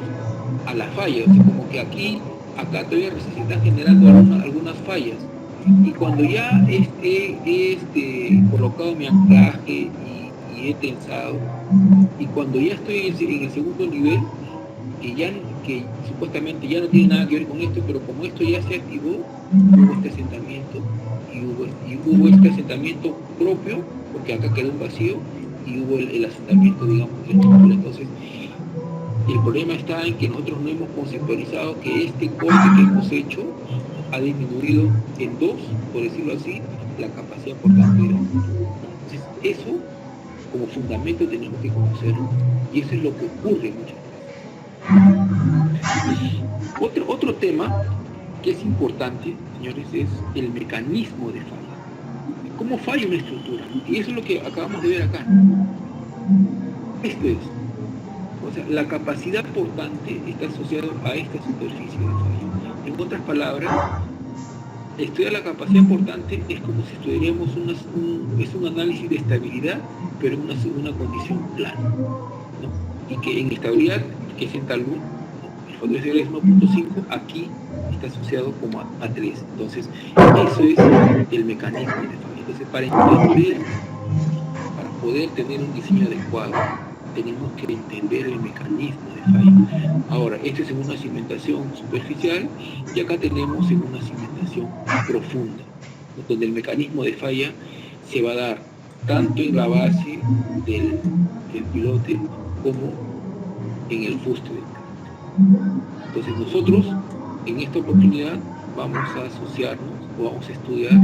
a la falla. O sea, como que acá todavía se están generando algunas fallas. Y cuando ya he colocado mi anclaje y he tensado, y cuando ya estoy en el segundo nivel, que supuestamente ya no tiene nada que ver con esto, pero como esto ya se activó, hubo este asentamiento, y hubo este asentamiento propio, porque acá quedó un vacío, y hubo el asentamiento, digamos, de la estructura. Entonces, el problema está en que nosotros no hemos conceptualizado que este corte que hemos hecho ha disminuido en 2, por decirlo así, la capacidad portante de la estructura. Entonces, eso, como fundamento, tenemos que conocerlo, y eso es lo que ocurre muchas veces. Otro tema que es importante, señores, es el mecanismo de falla. ¿Cómo falla una estructura? Y eso es lo que acabamos de ver acá. Esto es, o sea, la capacidad portante está asociada a esta superficie de falla. En otras palabras, estudiar la capacidad portante es como si estudiaríamos un análisis de estabilidad, pero en una condición plana, ¿no? Y que en estabilidad, que es en tal luz, el factor de estabilidad es 1.5, aquí está asociado como a 3. Entonces, eso es el mecanismo de falla. Entonces, para poder tener un diseño adecuado, tenemos que entender el mecanismo de falla. Ahora, esto es en una cimentación superficial, y acá tenemos en una cimentación profunda, donde el mecanismo de falla se va a dar tanto en la base del pilote como en el fuste del pilote. Entonces nosotros en esta oportunidad vamos a asociarnos, o vamos a estudiar,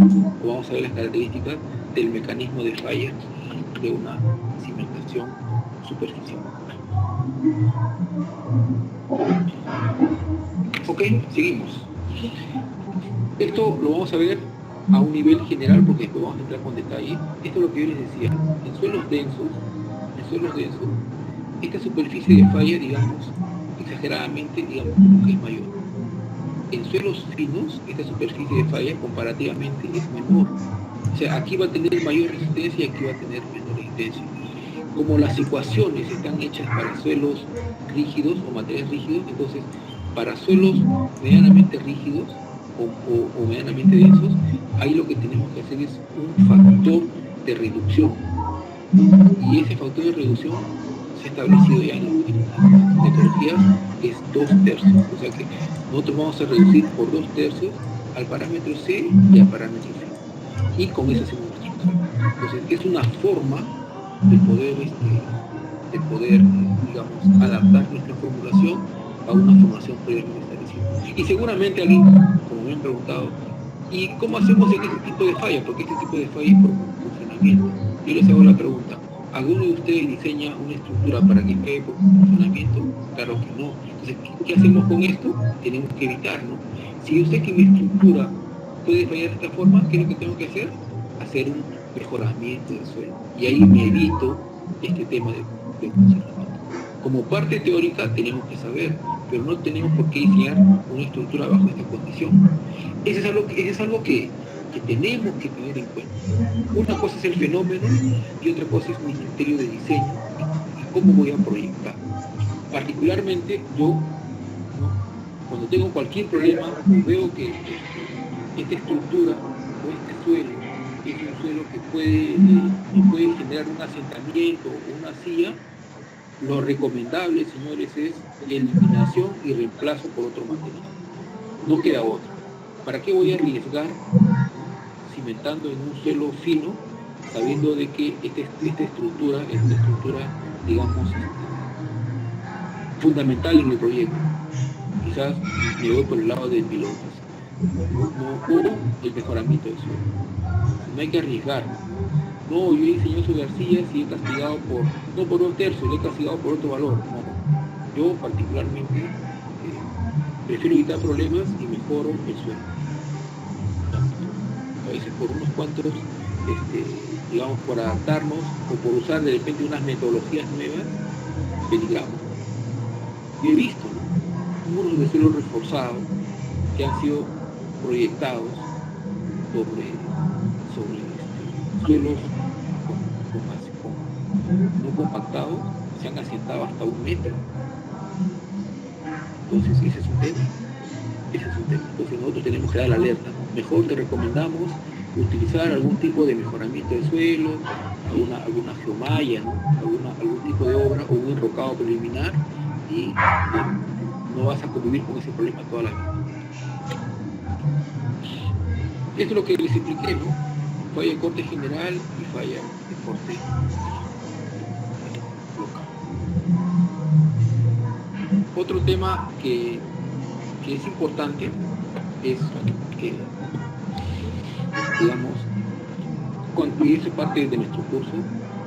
o vamos a ver las características del mecanismo de falla de una cimentación superficial. Ok, seguimos. Esto lo vamos a ver a un nivel general porque después vamos a entrar con detalle. Esto es lo que yo les decía. En suelos densos, esta superficie de falla, digamos, exageradamente, digamos, como que es mayor. En suelos finos, esta superficie de falla comparativamente es menor. O sea, aquí va a tener mayor resistencia y aquí va a tener menor resistencia. Como las ecuaciones están hechas para suelos rígidos o materiales rígidos, entonces para suelos medianamente rígidos o medianamente densos, ahí lo que tenemos que hacer es un factor de reducción. Y ese factor de reducción se ha establecido ya en las metodologías, es 2/3. O sea que nosotros vamos a reducir por 2/3 al parámetro C y al parámetro C. Y con eso hacemos una estructura. Entonces es una forma de poder, digamos, adaptar nuestra formulación a una formación previamente establecida. Y seguramente alguien, como me han preguntado, ¿y cómo hacemos en este tipo de falla? Porque este tipo de falla es por funcionamiento. Yo les hago la pregunta, ¿alguno de ustedes diseña una estructura para que quede por funcionamiento? Claro que no. Entonces, ¿qué hacemos con esto? Tenemos que evitar, ¿no? Si yo sé que mi estructura puede fallar de esta forma, ¿qué es lo que tengo que hacer? Hacer un mejoramiento del suelo. Y ahí me evito este tema de funcionamiento. Como parte teórica tenemos que saber, pero no tenemos por qué diseñar una estructura bajo esta condición. Eso es algo que tenemos que tener en cuenta. Una cosa es el fenómeno y otra cosa es mi criterio de diseño y cómo voy a proyectar. Particularmente yo, ¿no?, cuando tengo cualquier problema, veo que esta estructura o este suelo es un suelo que puede generar un asentamiento o una silla. Lo recomendable, señores, es eliminación y reemplazo por otro material. No queda otra. ¿Para qué voy a arriesgar, ¿no?, cimentando en un suelo fino, sabiendo de que esta estructura es una estructura, digamos, fundamental en el proyecto? Quizás me voy por el lado del piloto, o el mejoramiento del suelo. No hay que arriesgar. No, yo he diseñado sobre arcillas y he castigado no por un tercio, le he castigado por otro valor. No. Yo particularmente prefiero evitar problemas y mejoro el suelo. A veces por unos cuantos, digamos, por adaptarnos o por usar de repente unas metodologías nuevas, peligramos. Yo he visto, ¿no?, muros de suelo reforzados que han sido proyectados sobre suelos no compactados, se han asentado hasta 1 metro. Entonces ese es un tema. Entonces nosotros tenemos que dar la alerta, ¿no? Mejor te recomendamos utilizar algún tipo de mejoramiento de suelo, alguna geomalla, ¿no?, algún tipo de obra o un enrocado preliminar, y no vas a convivir con ese problema toda la vida. Esto es lo que les expliqué, ¿no? Falla de corte general y falla de corte local. Otro tema que es importante es que, digamos, y eso es parte de nuestro curso,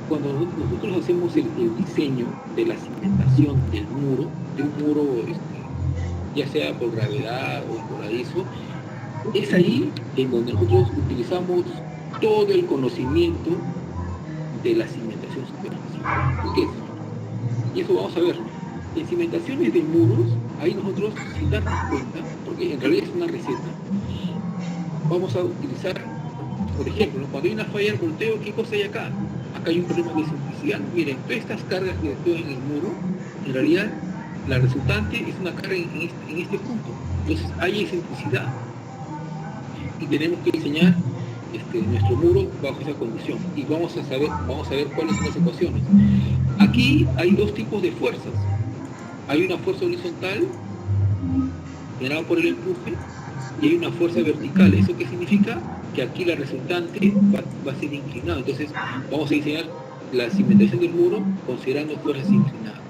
cuando nosotros hacemos el diseño de la cimentación del muro, de un muro ya sea por gravedad o voladizo, es ahí en donde nosotros utilizamos todo el conocimiento de la cimentación superficial. ¿Por qué? Y eso vamos a ver. En cimentaciones de muros, ahí nosotros, sin darnos cuenta, porque en realidad es una receta, vamos a utilizar, por ejemplo, cuando hay una falla del volteo, ¿qué cosa hay acá? Acá hay un problema de simplicidad. Miren, todas estas cargas que actúan en el muro, en realidad la resultante es una carga en este punto. Entonces hay excentricidad y tenemos que diseñar nuestro muro bajo esa condición, y vamos a ver cuáles son las ecuaciones. Aquí hay 2 tipos de fuerzas. Hay una fuerza horizontal generada por el empuje y hay una fuerza vertical. ¿Eso qué significa? Que aquí la resultante va a ser inclinada. Entonces vamos a diseñar la cimentación del muro considerando fuerzas inclinadas.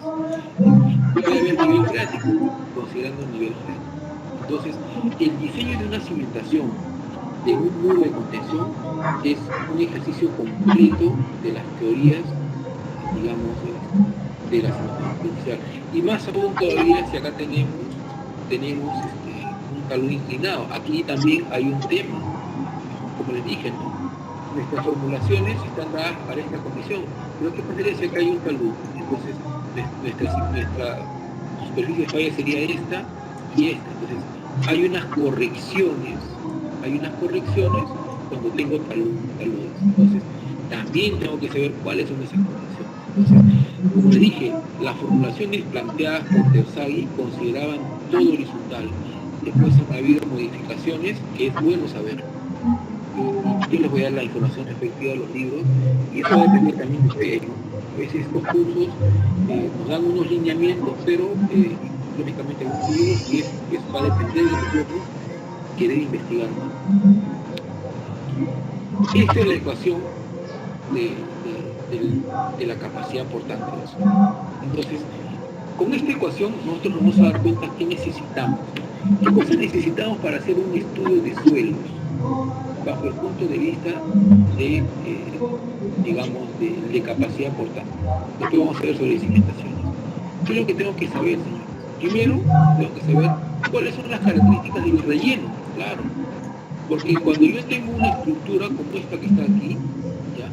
Puede haber nivel freático considerando un nivel freático. Entonces el diseño de una cimentación de un muro de contención es un ejercicio completo de las teorías, digamos, de la cimentación. Y más aún todavía si acá tenemos un talud inclinado. Aquí también hay un tema, como les dije, ¿no? Nuestras formulaciones están dadas para esta condición, pero ¿qué pasaría si acá hay un talud? Entonces nuestra superficie de falla sería esta y esta. Entonces hay unas correcciones cuando tengo taludes. Entonces también tengo que saber cuáles son esas correcciones. Entonces, como les dije, las formulaciones planteadas por Terzaghi consideraban todo horizontal. Después han habido modificaciones que es bueno saber. Y yo les voy a dar la información respectiva a los libros, y eso va a depender también de ustedes, ¿no? A veces estos cursos nos dan unos lineamientos, pero lógicamente algunos libros, y eso va a depender de nosotros querer investigar más. Esta es la ecuación de la capacidad portante de eso. Entonces, con esta ecuación nosotros nos vamos a dar cuenta qué necesitamos. ¿Qué cosas necesitamos para hacer un estudio de suelos bajo el punto de vista de, digamos, de capacidad portante? Después vamos a ver sobre cimentaciones. ¿Qué es lo que tengo que saber, señores? Primero, tengo que saber cuáles son las características del relleno, claro. Porque cuando yo tengo una estructura como esta que está aquí, ¿ya?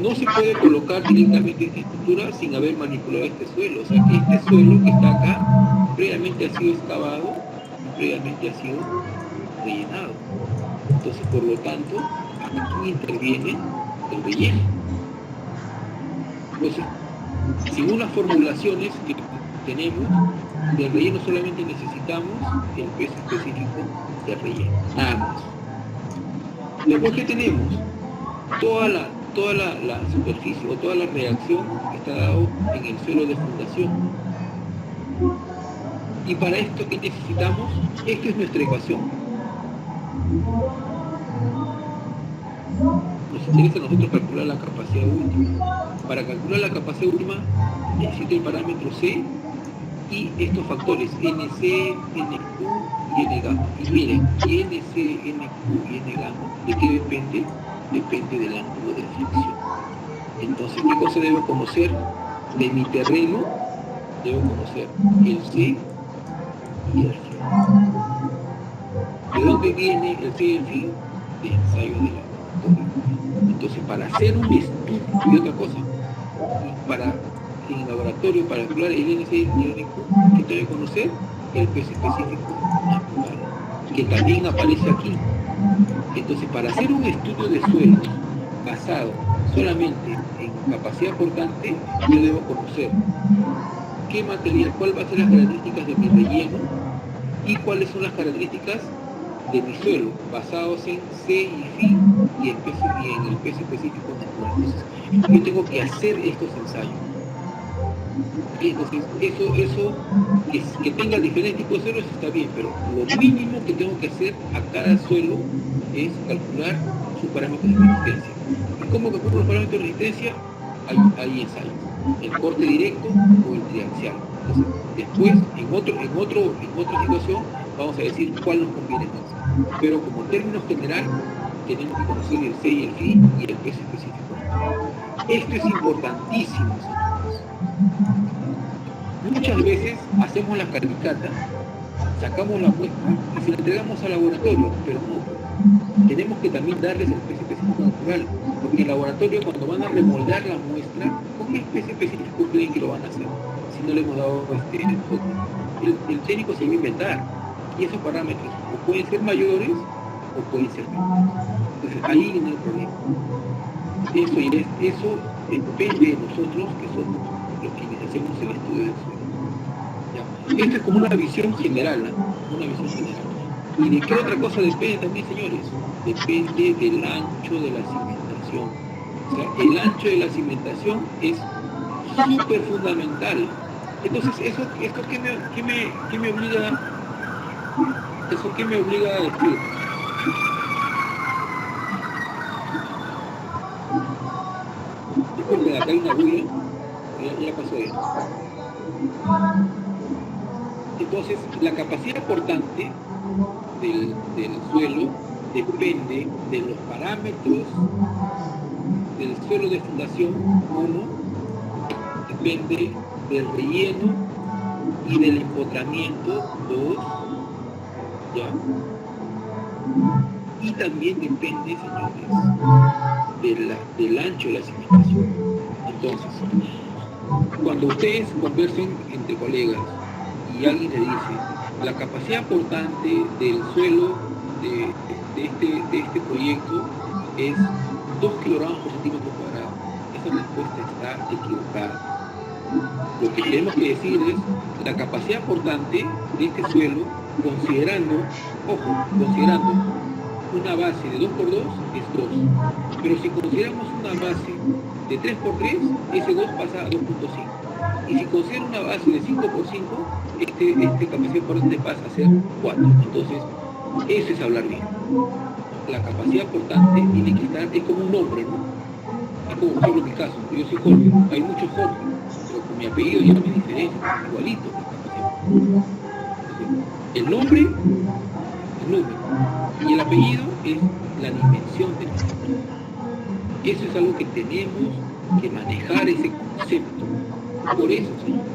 No se puede colocar directamente esta estructura sin haber manipulado este suelo. O sea, que este suelo que está acá previamente ha sido excavado y previamente ha sido rellenado. Entonces, por lo tanto, aquí interviene el relleno. Entonces, según las formulaciones que tenemos, del relleno solamente necesitamos el peso específico del relleno, nada más. Después que tenemos toda la superficie o toda la reacción que está dado en el suelo de fundación. Y para esto, ¿qué necesitamos? Esta es nuestra ecuación. Nos interesa a nosotros calcular la capacidad última. Para calcular la capacidad última necesito el parámetro C y estos factores NC, NQ y N gamma. Y miren, NC, NQ y N gamma, ¿de qué depende? Depende del ángulo de flexión. Entonces, ¿qué cosa debo conocer? De mi terreno debo conocer el C y el Φ. ¿De dónde viene el C y el Φ? De ensayo de laboratorio. Entonces, para hacer un estudio, y otra cosa, para en el laboratorio, para calcular el NC y el NQ, que tengo que conocer el peso específico natural, que también aparece aquí. Entonces, para hacer un estudio de suelos basado solamente en capacidad portante, yo debo conocer qué material, cuál va a ser las características de mi relleno y cuáles son las características de mi suelo, basados en C y Φ y en el peso específico natural. Entonces, yo tengo que hacer estos ensayos. Entonces, eso que tenga diferentes tipos de suelos está bien, pero lo mínimo que tengo que hacer a cada suelo es calcular sus parámetros de resistencia. ¿Y cómo calculo los parámetros de resistencia? Hay ensayos, el corte directo o el triaxial. Entonces, después, en otra situación, vamos a decir cuál nos conviene más. Pero como término general, tenemos que conocer el C y el Φ y el peso específico. Esto es importantísimo, señores. Muchas veces hacemos la caricata, sacamos la muestra y se la entregamos al laboratorio, pero no. Tenemos que también darles el peso específico natural, porque el laboratorio, cuando van a remoldar la muestra, ¿con qué peso específico creen que lo van a hacer? Si no le hemos dado el técnico se va a inventar, y esos parámetros o pueden ser mayores o pueden ser menores. Entonces ahí viene el problema. Eso depende de nosotros, que somos los que hacemos el estudio del suelo. ¿Ya? Esto es como una visión general, ¿no? Una visión general. ¿Y de qué otra cosa depende también, señores? Depende del ancho de la cimentación. O sea, el ancho de la cimentación es súper fundamental. Entonces, ¿esto qué me obliga? ¿Eso qué me obliga a decir? Disculpen, acá hay una bulla, ya pasó ahí. Entonces, la capacidad portante del suelo depende de los parámetros del suelo de fundación, 1, depende del relleno y del empotramiento, 2, ¿ya? Y también depende, señores, del ancho de la cimentación. Entonces, cuando ustedes conversen entre colegas y alguien le dice la capacidad portante del suelo de este proyecto es 2 kilogramos por centímetro cuadrado, esa respuesta está equivocada. Lo que tenemos que decir es la capacidad portante de este suelo, considerando una base de 2x2 es 2, pero si consideramos una base de 3x3, ese 2 pasa a 2.5, y si considero una base de 5x5, este capacidad portante pasa a ser 4. Entonces, eso es hablar bien. La capacidad portante tiene que estar, es como un nombre, ¿no? Es como, por ejemplo, en mi caso, yo soy Jorge, hay muchos Jorge, pero con mi apellido ya me diferencia, igualito la capacidad portante. Entonces, el nombre, el número, y el apellido es la dimensión del estructura. Eso es algo que tenemos que manejar, ese concepto. Por eso, señores,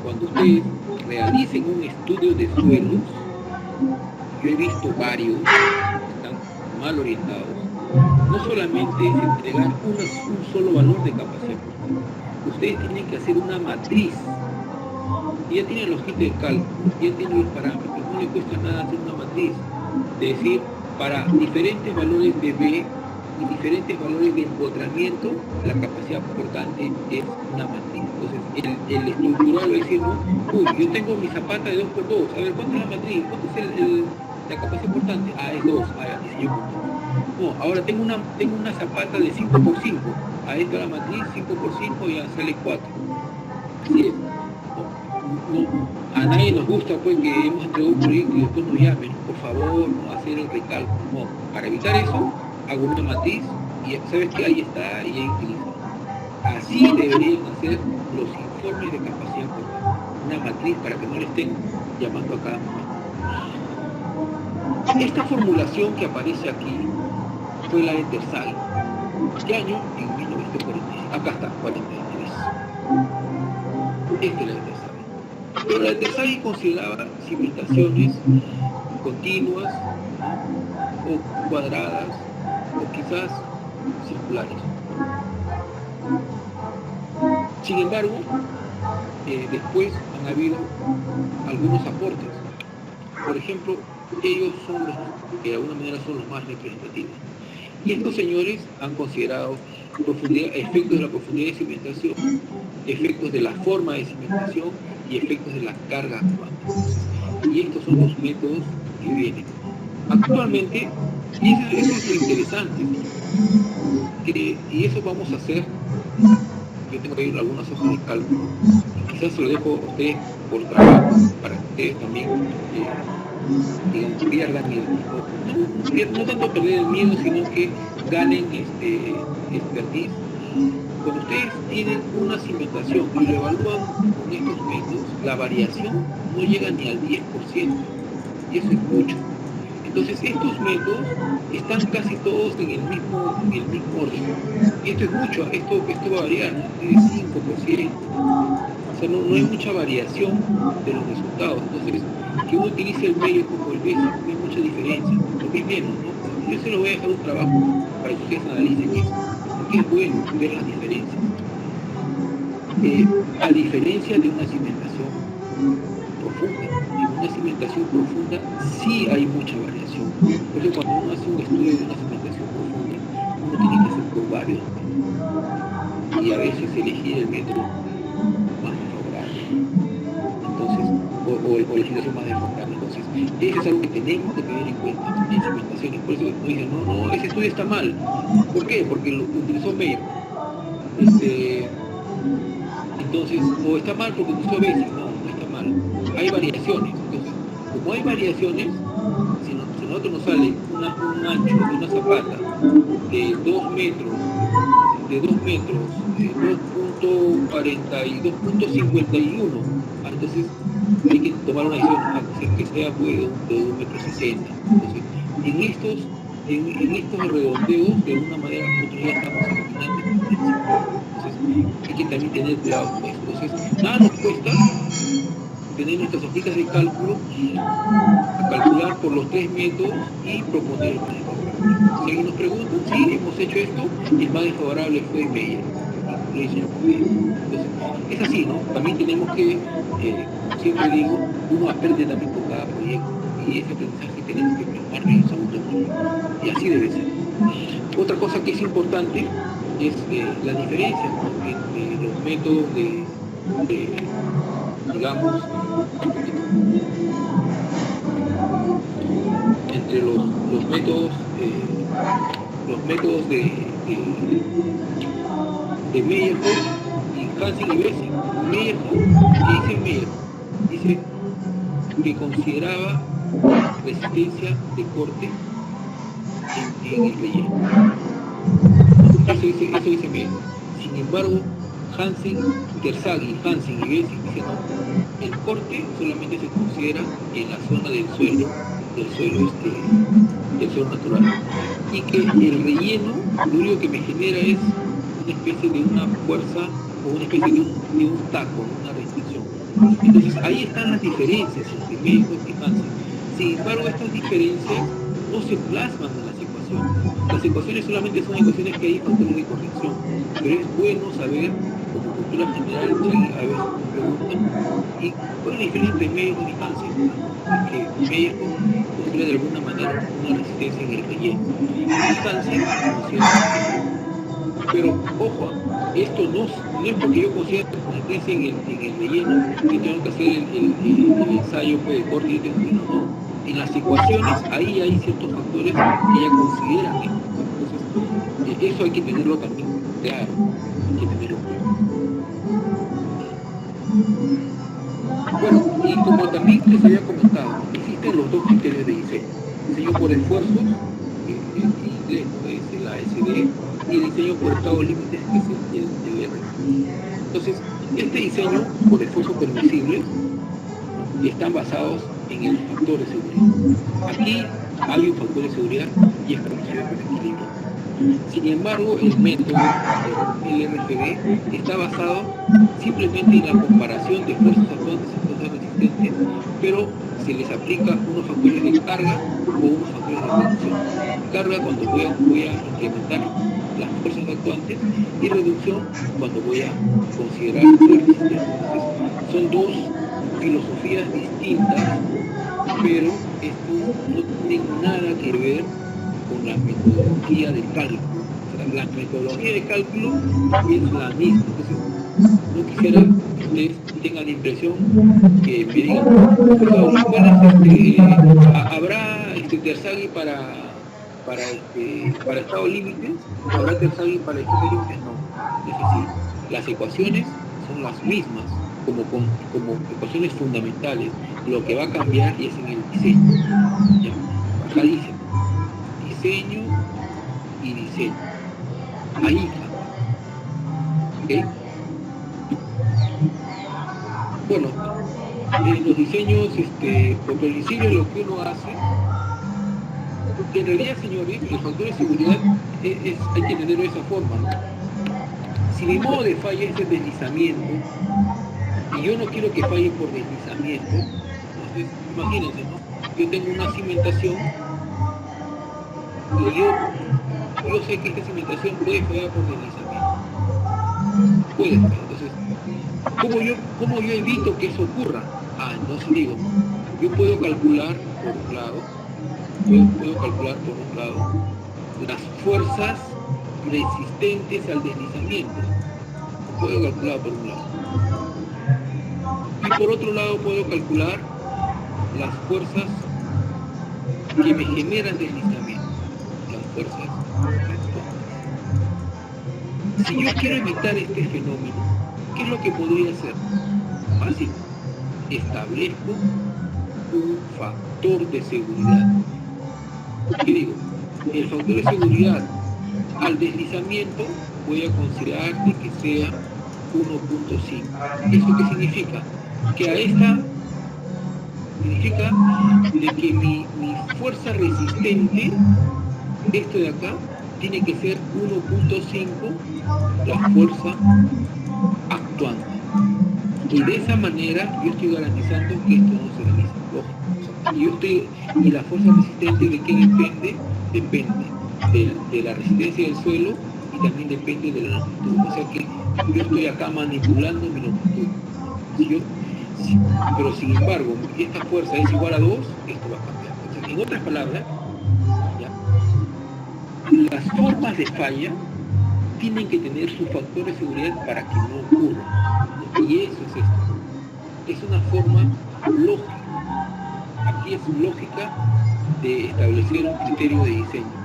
cuando ustedes realicen un estudio de suelos, yo he visto varios que están mal orientados, no solamente es entregar un solo valor de capacidad portante. Ustedes tienen que hacer una matriz. Ya tienen los kits de cálculo, ya tienen los parámetros, no le cuesta nada hacer una matriz. Es decir, para diferentes valores de B y diferentes valores de empotramiento, la capacidad portante es una matriz. Entonces, el estructural va a decir, ¿no? Uy, yo tengo mi zapata de 2x2, a ver, ¿cuánto es la matriz? ¿Cuánto es la capacidad portante? Ah, es 2, ah, dice yo. No, ahora tengo una zapata de 5x5, a esta la matriz, 5x5 ya sale 4. Así es. A nadie nos gusta pues que hemos entregado un proyecto y después nos llamen, por favor, no hacer el recálculo. No, para evitar eso, hago una matriz y sabes que ahí está y ahí utilizo. Así deberían hacer los informes de capacidad portante. Una matriz para que no le estén llamando a cada momento. Esta formulación que aparece aquí fue la de Terzaghi. ¿Qué año? En 1946. Acá está, 43. Esta es la de Terzaghi. Pero la de Terzaghi consideraba cimentaciones continuas o cuadradas o quizás circulares. Sin embargo, después han habido algunos aportes. Por ejemplo, ellos son los que de alguna manera son los más representativos. Y estos señores han considerado efectos de la profundidad de cimentación, efectos de la forma de cimentación y efectos de la carga actuante. Y estos son los métodos que vienen. Actualmente, y eso es lo interesante, y eso vamos a hacer. Yo tengo ahí algunas hojas de cálculo, y quizás se lo dejo a ustedes por trabajo, para que ustedes también digamos, pierdan no tanto perder el miedo, sino que ganen expertise. Cuando ustedes tienen una cimentación y lo evalúan con estos métodos, la variación no llega ni al 10%, y eso es mucho. Entonces estos métodos están casi todos en el mismo orden. Y esto es mucho, esto va a variar, ¿no? De 5%. O sea, no hay mucha variación de los resultados. Entonces, que uno utilice el medio como el beso, no hay mucha diferencia. Lo que es menos, ¿no? Yo se lo voy a dejar un trabajo para que ustedes analicen eso, porque es bueno ver las diferencias. A diferencia de una cimentación profunda. En una cimentación profunda sí hay mucha variación. Por eso cuando uno hace un estudio de una cimentación profunda, uno tiene que hacer por varios métodos. Y a veces elegir el método más desfavorable. Entonces, o la situación más desfavorable. Entonces, eso es algo que tenemos que tener en cuenta en cimentaciones. Por eso nos dicen, no, ese estudio está mal. ¿Por qué? Porque lo utilizó Meyer. Entonces, o está mal porque utilizó Basic. No está mal. Hay variaciones. Entonces, como hay variaciones, si a nosotros nos sale un ancho de una zapata de 2 metros, de 2.40 y 2.51, entonces hay que tomar una decisión que sea pues, de 1,60 m. Entonces, en estos redondeos, de alguna manera, nosotros ya estamos eliminando diferencia. Entonces, hay que también tener cuidado con eso. Entonces, nada nos cuesta tener nuestras hojitas de cálculo, calcular por los 3 métodos y proponer el más desfavorable. Si alguien nos pregunta, sí, hemos hecho esto, y el más desfavorable fue Meyer. Entonces, es así, ¿no? También tenemos que, como siempre digo, uno aprende también por cada proyecto, y ese aprendizaje tenemos que plasmarlo en el segundo proyecto. Y así debe ser. Otra cosa que es importante es la diferencia, ¿no? Entre los métodos digamos, entre los métodos de Meyerhoff y Hansen y Basic. Meyerhoff, ¿qué dice Meyerhoff? Dice que consideraba resistencia de corte en el relleno. Eso dice Meyerhoff. Sin embargo, Terzaghi, Hansen y Basic dicen no, el corte solamente se considera en la zona del suelo natural, y que el relleno lo único que me genera es una especie de una fuerza o una especie de un taco, una restricción. Entonces ahí están las diferencias entre Meyerhoff y Hansen. Sin embargo, estas diferencias no se plasman en las ecuaciones. ecuaciones. Las ecuaciones solamente son ecuaciones que hay factores de corrección, pero es bueno saber, como cultura general, si a veces me preguntan, y cuál es la diferencia entre Meyer y Hansen, porque Meyer postula de alguna manera una resistencia en el relleno, y Hansen considera. Pero ojo, esto no es porque yo considero resistencia en el relleno que tengo que hacer el ensayo pues, de corte y de no. En las ecuaciones ahí hay ciertos factores que ella considera que entonces eso hay que tenerlo también claro, hay que tenerlo claro. Bueno, y como también les había comentado, existen los dos criterios de diseño: diseño por esfuerzos, en inglés no es el ASD, y el diseño por estado límite, que es el RFD. Entonces, este diseño por esfuerzo permisible están basados en el factor de seguridad. Aquí hay un factor de seguridad y es permisible por equilibrio. Sin embargo, el método del RFD está basado simplemente en la comparación de fuerzas actuantes y fuerzas resistentes, pero se les aplica unos factores de carga o unos factores de reducción. Carga cuando voy a incrementar las fuerzas actuantes, y reducción cuando voy a considerar la resistencia. Entonces, son dos filosofías distintas, pero esto no tiene nada que ver con la metodología del cálculo. O sea, la metodología de cálculo es la misma. Entonces, no quisiera que ustedes tengan la impresión que me digan, ¿habrá Terzaghi para estado límites? ¿Habrá Terzaghi para estado límites? No. Es decir, las ecuaciones son las mismas como ecuaciones fundamentales. Lo que va a cambiar es en el diseño. ¿Ya? Acá dice diseño y diseño. Ahí cambia. ¿Ok? Bueno, en los diseños por principio lo que uno hace, en realidad, señores, el factor de seguridad hay que entenderlo de esa forma, ¿no? Si mi modo de falla es el deslizamiento, y yo no quiero que falle por deslizamiento, entonces imagínense, ¿no? Yo tengo una cimentación y yo sé que esta cimentación puede fallar por deslizamiento. Puede fallar. Entonces, ¿cómo yo evito que eso ocurra? Entonces digo, yo puedo calcular por un lado las fuerzas resistentes al deslizamiento. Puedo calcular por un lado. Y por otro lado puedo calcular las fuerzas que me generan deslizamiento. Las fuerzas actuantes. Si yo quiero evitar este fenómeno, ¿qué es lo que podría hacer? Fácil. Establezco un factor de seguridad. ¿Qué digo? El factor de seguridad al deslizamiento voy a considerar de que sea 1.5. ¿Eso qué significa? Que a esta significa de que mi fuerza resistente, esto de acá, tiene que ser 1.5 la fuerza actuante. Y de esa manera yo estoy garantizando que esto no se realiza. Y la fuerza resistente, ¿de qué depende? Depende de la resistencia del suelo y también depende de la longitud. O sea que yo estoy acá manipulando mi longitud. Pero sin embargo, esta fuerza es igual a 2, esto va a cambiar. O sea, en otras palabras, ¿ya? Las formas de falla tienen que tener su factor de seguridad para que no ocurra. Y eso es esto. Es una forma lógica. Aquí es lógica de establecer un criterio de diseño.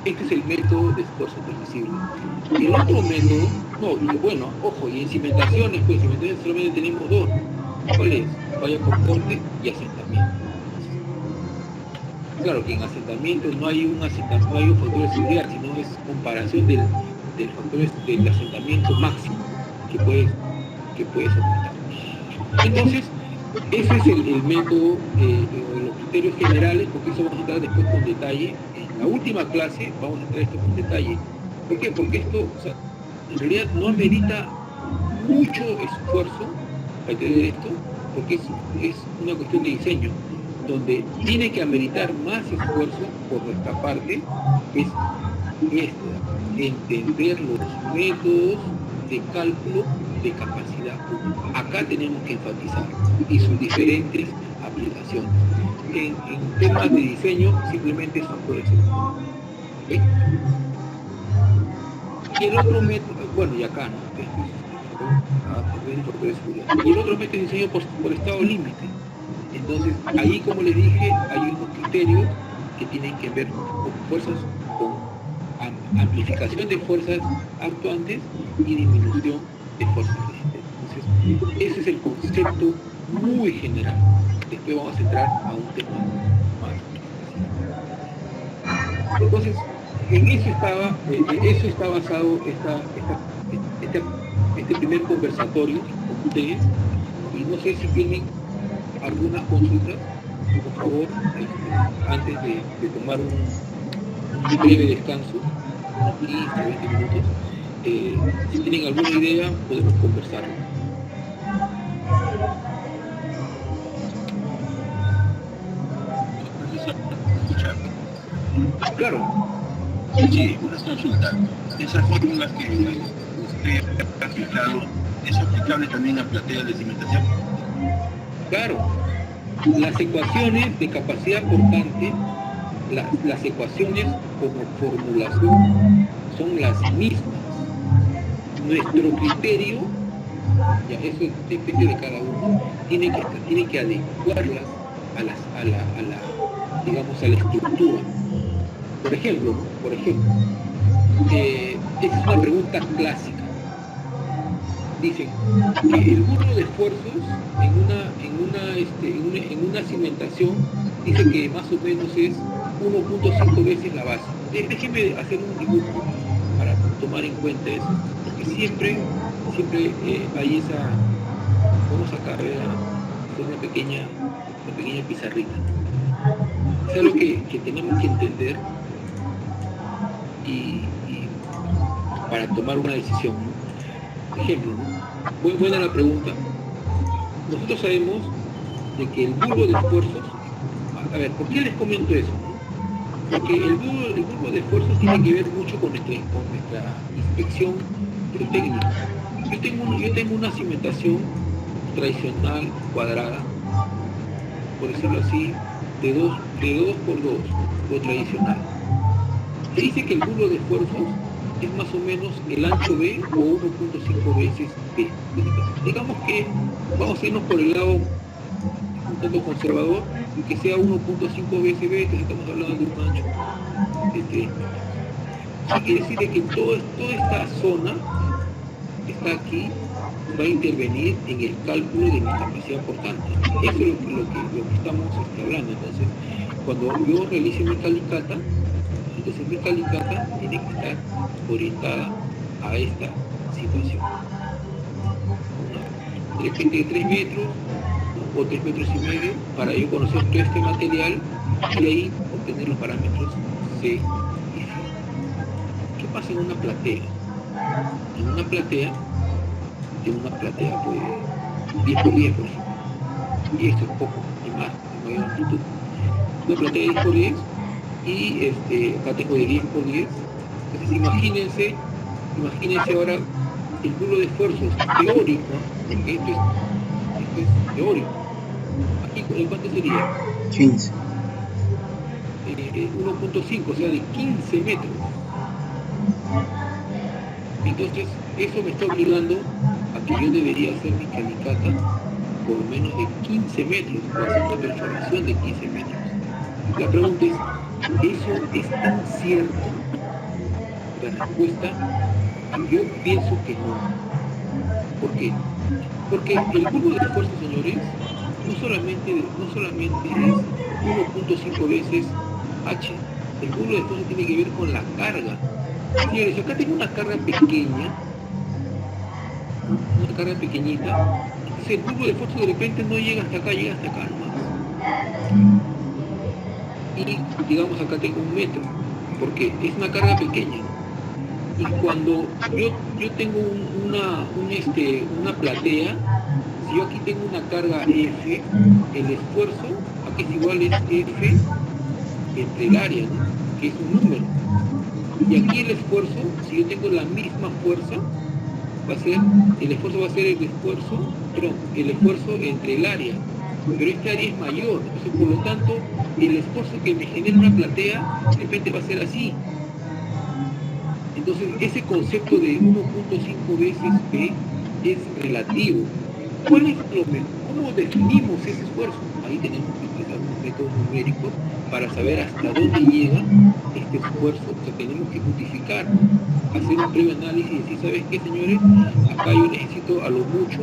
Este es el método de esfuerzo permisible. El otro método, bueno, ojo, y en cimentaciones, pues cimentaciones solamente tenemos dos. ¿Cuál es? Falla por corte y asentamiento. Claro que en asentamiento no hay un factor de seguridad, sino es comparación del factor del asentamiento máximo que puede soportar. Entonces, ese es el método de los criterios generales, porque eso vamos a entrar después con detalle. En la última clase vamos a entrar esto con detalle. ¿Por qué? Porque esto, en realidad no amerita mucho esfuerzo para entender esto, porque es una cuestión de diseño. donde tiene que ameritar más esfuerzo por nuestra parte, es entender los métodos de cálculo de capacidad útil. Acá tenemos que enfatizar y sus diferentes aplicaciones. En temas de diseño simplemente eso puede ser. ¿Okay? Y el otro método, bueno, y acá, ¿no? Y el otro método de diseño por estado límite. Entonces, ahí, como les dije, hay unos criterios que tienen que ver con fuerzas, con amplificación de fuerzas actuantes y disminución de fuerzas resistentes. Entonces, ese es el concepto muy general. Después vamos a entrar a un tema más. Entonces, en eso está basado este primer conversatorio con ustedes, y no sé si tienen algunas consultas, por favor, antes de tomar un breve descanso, unos 15, 20 minutos, si tienen alguna idea, podemos conversar. Claro. Sí, una consulta. Esas fórmulas que usted ha aplicado, ¿es aplicable también a plateas de cimentación? Claro. Las ecuaciones de capacidad portante, las ecuaciones como formulación son las mismas. Nuestro criterio, ya eso depende de cada uno, tiene que adecuarlas digamos, a la estructura. Por ejemplo, esta es una pregunta clásica. Dicen que el número de esfuerzos en una cimentación dice que más o menos es 1.5 veces la base. Déjenme hacer un dibujo para tomar en cuenta eso, porque siempre hay esa, vamos a sacar una pequeña pizarrita. Es algo que tenemos que entender y para tomar una decisión, ¿no? Ejemplo, ¿no? Muy buena la pregunta. Nosotros sabemos de que el bulbo de esfuerzos, a ver, ¿por qué les comento eso? ¿No? Porque el bulbo de esfuerzos tiene que ver mucho con nuestra inspección geotécnica. Yo tengo una cimentación tradicional, cuadrada, por decirlo así, de 2 por 2, o tradicional. Se dice que el bulbo de esfuerzos es más o menos el ancho B o 1.5 veces B. Digamos que vamos a irnos por el lado un tanto conservador, que sea 1.5 veces B, que estamos hablando de un ancho de 3 metros. Eso quiere decir que toda esta zona que está aquí va a intervenir en el cálculo de mi capacidad portante. Eso es lo que estamos hablando. Entonces, cuando yo realice mi calicata, entonces mi calicata tiene que estar orientada a esta situación. De repente de 3 metros o 3 metros y medio, para yo conocer todo este material y ahí obtener los parámetros C y C. ¿Qué pasa en una platea? En una platea pues 10 por 10, por ejemplo. Y esto es poco, y más, de mayor amplitud. Una platea de 10 por 10 y acá tengo de 10 por 10. Entonces imagínense ahora el bulbo de esfuerzos teórico, porque esto es teórico. Aquí, ¿en cuánto sería? 15. 1.5, o sea, de 15 metros. Entonces, eso me está obligando a que yo debería hacer mi calicata por lo menos de 15 metros, o hacer una perforación de 15 metros. La pregunta es, ¿eso es tan cierto? La respuesta, yo pienso que no. ¿Por qué? Porque el bulbo de esfuerzo, señores, no solamente es 1.5 veces H. El bulbo de esfuerzo tiene que ver con la carga. Señores, acá tengo una carga pequeña, una carga pequeñita. Entonces el bulbo de esfuerzo de repente no llega hasta acá, llega hasta acá nomás. Y digamos acá tengo 1 metro, porque es una carga pequeña, ¿no? Y cuando yo tengo una platea, si yo aquí tengo una carga F, el esfuerzo, aquí es igual a F entre el área, ¿no? Que es un número. Y aquí el esfuerzo, si yo tengo la misma fuerza, el esfuerzo va a ser el esfuerzo entre el área, pero este área es mayor, entonces por lo tanto el esfuerzo que me genera una platea de repente va a ser así. Entonces ese concepto de 1.5 veces P es relativo. ¿Cuál es ¿Cómo definimos ese esfuerzo? Ahí tenemos que utilizar unos métodos numéricos para saber hasta dónde llega este esfuerzo. O sea, tenemos que justificar, hacer un previo análisis y decir, ¿sabes qué, señores? Acá yo necesito a lo mucho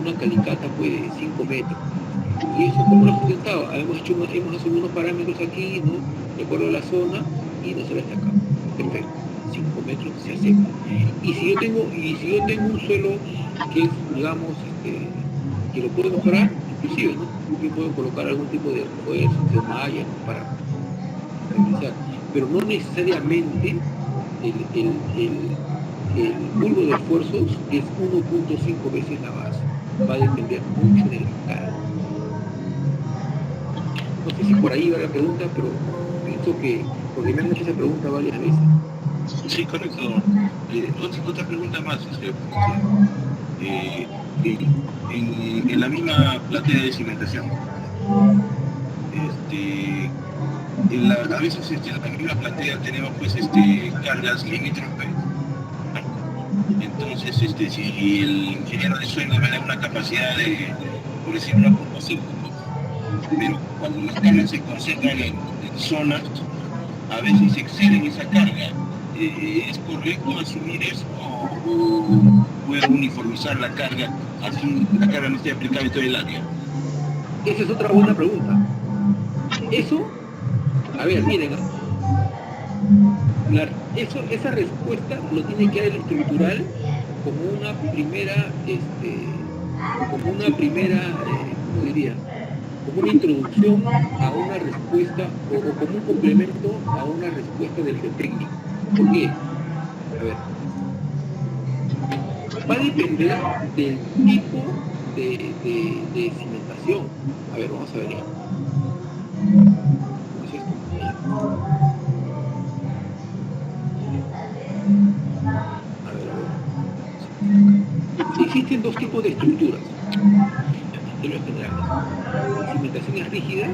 una calicata pues, de 5 metros. Y eso, ¿cómo lo hemos sustentado? Hemos asumido unos parámetros aquí, ¿no? De acuerdo a la zona, y nos sale hasta acá. Perfecto. 5 metros se acepta. Y si yo tengo un suelo que es, digamos, que lo puedo mejorar, inclusive, ¿no? Yo puedo colocar algún tipo de refuerzo, de malla, ¿no? Para estabilizar. Pero no necesariamente el bulbo de esfuerzos es 1.5 veces la base. Va a depender mucho de la carga. No sé si por ahí va la pregunta, pero pienso que, porque me han hecho esa pregunta varias veces. Sí, correcto. Otra pregunta más. En la misma platea de cimentación, a veces en la misma platea tenemos pues cargas limítrofes. Entonces, si el ingeniero de suelo me da una capacidad de, por decir, 1.5, pero cuando las cargas se concentran en zonas, a veces exceden esa carga. ¿Es correcto asumir eso o puedo uniformizar la carga, así la carga no esté aplicada en todo el área? Esa es otra buena pregunta. Eso, a ver, miren, esa respuesta lo tiene que dar el estructural como una primera, ¿cómo diría? Como una introducción a una respuesta o como un complemento a una respuesta del geotécnico. ¿Por qué? A ver, va a depender del tipo de cimentación. A ver, vamos a ver ya. ¿Cómo es esto? A ver. Existen dos tipos de estructuras en los generales: cimentaciones rígidas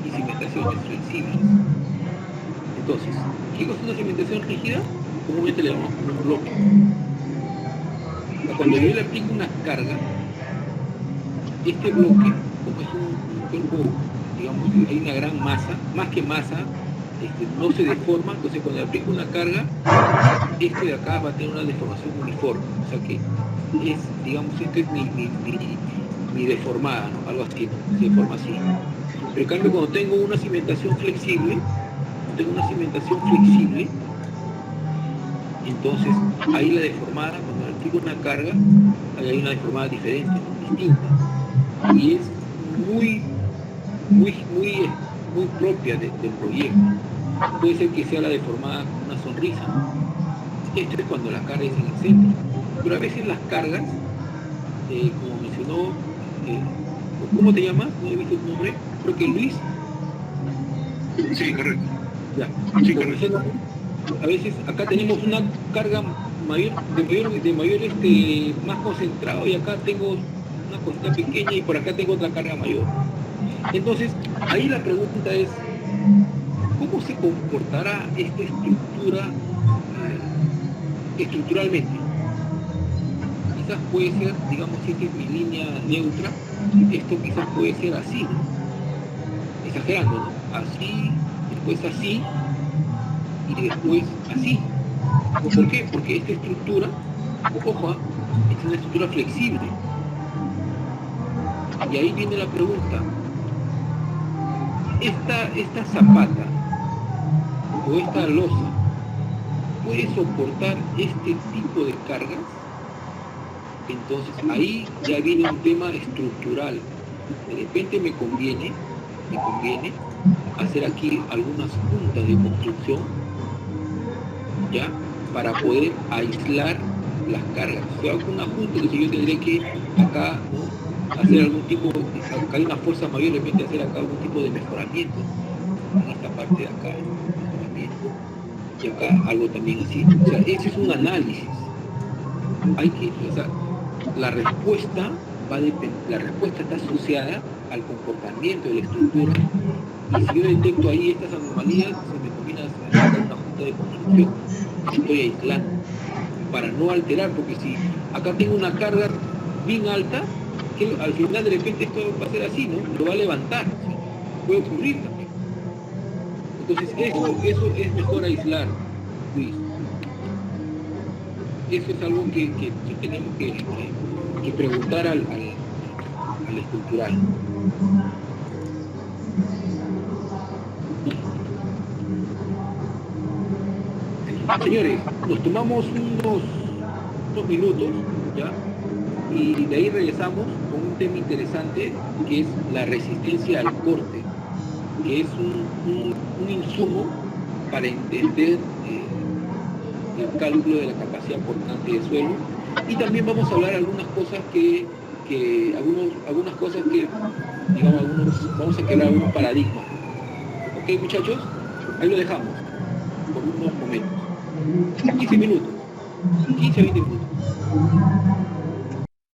y cimentaciones flexibles. Entonces, ¿qué es una cimentación rígida? Comúnmente le llamamos como un bloque. Cuando yo le aplico una carga, este bloque, como es un cuerpo, digamos, hay una gran masa, más que masa, no se deforma. Entonces cuando le aplico una carga, este de acá va a tener una deformación uniforme. O sea que es, digamos, esto es mi deformada, ¿no? Algo así, ¿no? Se deforma así. Pero en cambio, cuando tengo una cimentación flexible, entonces ahí la deformada, cuando le aplico una carga, ahí hay una deformada diferente, ¿no? Distinta, y es muy propia del proyecto. Puede ser que sea la deformada con una sonrisa, ¿no? Esto es cuando la carga es en el centro, pero a veces las cargas, como mencionó, ¿cómo te llamas? No he visto tu nombre, creo que Luis. Sí, correcto. Ya. Sí, correcto. A veces acá tenemos una carga mayor, más concentrado, y acá tengo una cosita pequeña y por acá tengo otra carga mayor. Entonces, ahí la pregunta es, ¿cómo se comportará esta estructura estructuralmente? Quizás puede ser, digamos, si esta es mi línea neutra, esto quizás puede ser así, ¿no? Exagerando, ¿no? Así, después así, y después así. ¿Por qué? Porque esta estructura, ojo, es una estructura flexible. Y ahí viene la pregunta. Esta zapata o esta losa puede soportar este tipo de cargas. Entonces ahí ya viene un tema estructural. De repente me conviene hacer aquí algunas puntas de construcción, ya, para poder aislar las cargas. Si hago una junta, entonces yo tendré que acá, ¿no?, hacer algún tipo, acá hay una fuerza mayor, de repente hacer acá algún tipo de mejoramiento, ¿no? En esta parte de acá, mejoramiento, y acá algo también así. O sea, ese es un análisis. Hay que, o sea, la respuesta la respuesta está asociada al comportamiento de la estructura, y si yo detecto ahí estas anomalías, se me comienza a hacer una junta de construcción, estoy aislando, para no alterar, porque si acá tengo una carga bien alta, que al final de repente esto va a ser así, ¿no? Lo va a levantar, ¿sí? Puede ocurrir también. Entonces eso es mejor aislar, Luis. Eso es algo que tenemos que preguntar al estructural. Señores, nos tomamos unos minutos, ¿ya? Y de ahí regresamos con un tema interesante, que es la resistencia al corte, que es un insumo para entender el cálculo de la capacidad portante de suelo. Y también vamos a hablar algunas cosas algunas cosas que, digamos, vamos a crear algunos paradigmas. ¿Ok, muchachos? Ahí lo dejamos por unos momentos. 15 minutos. 15 a 20 minutos.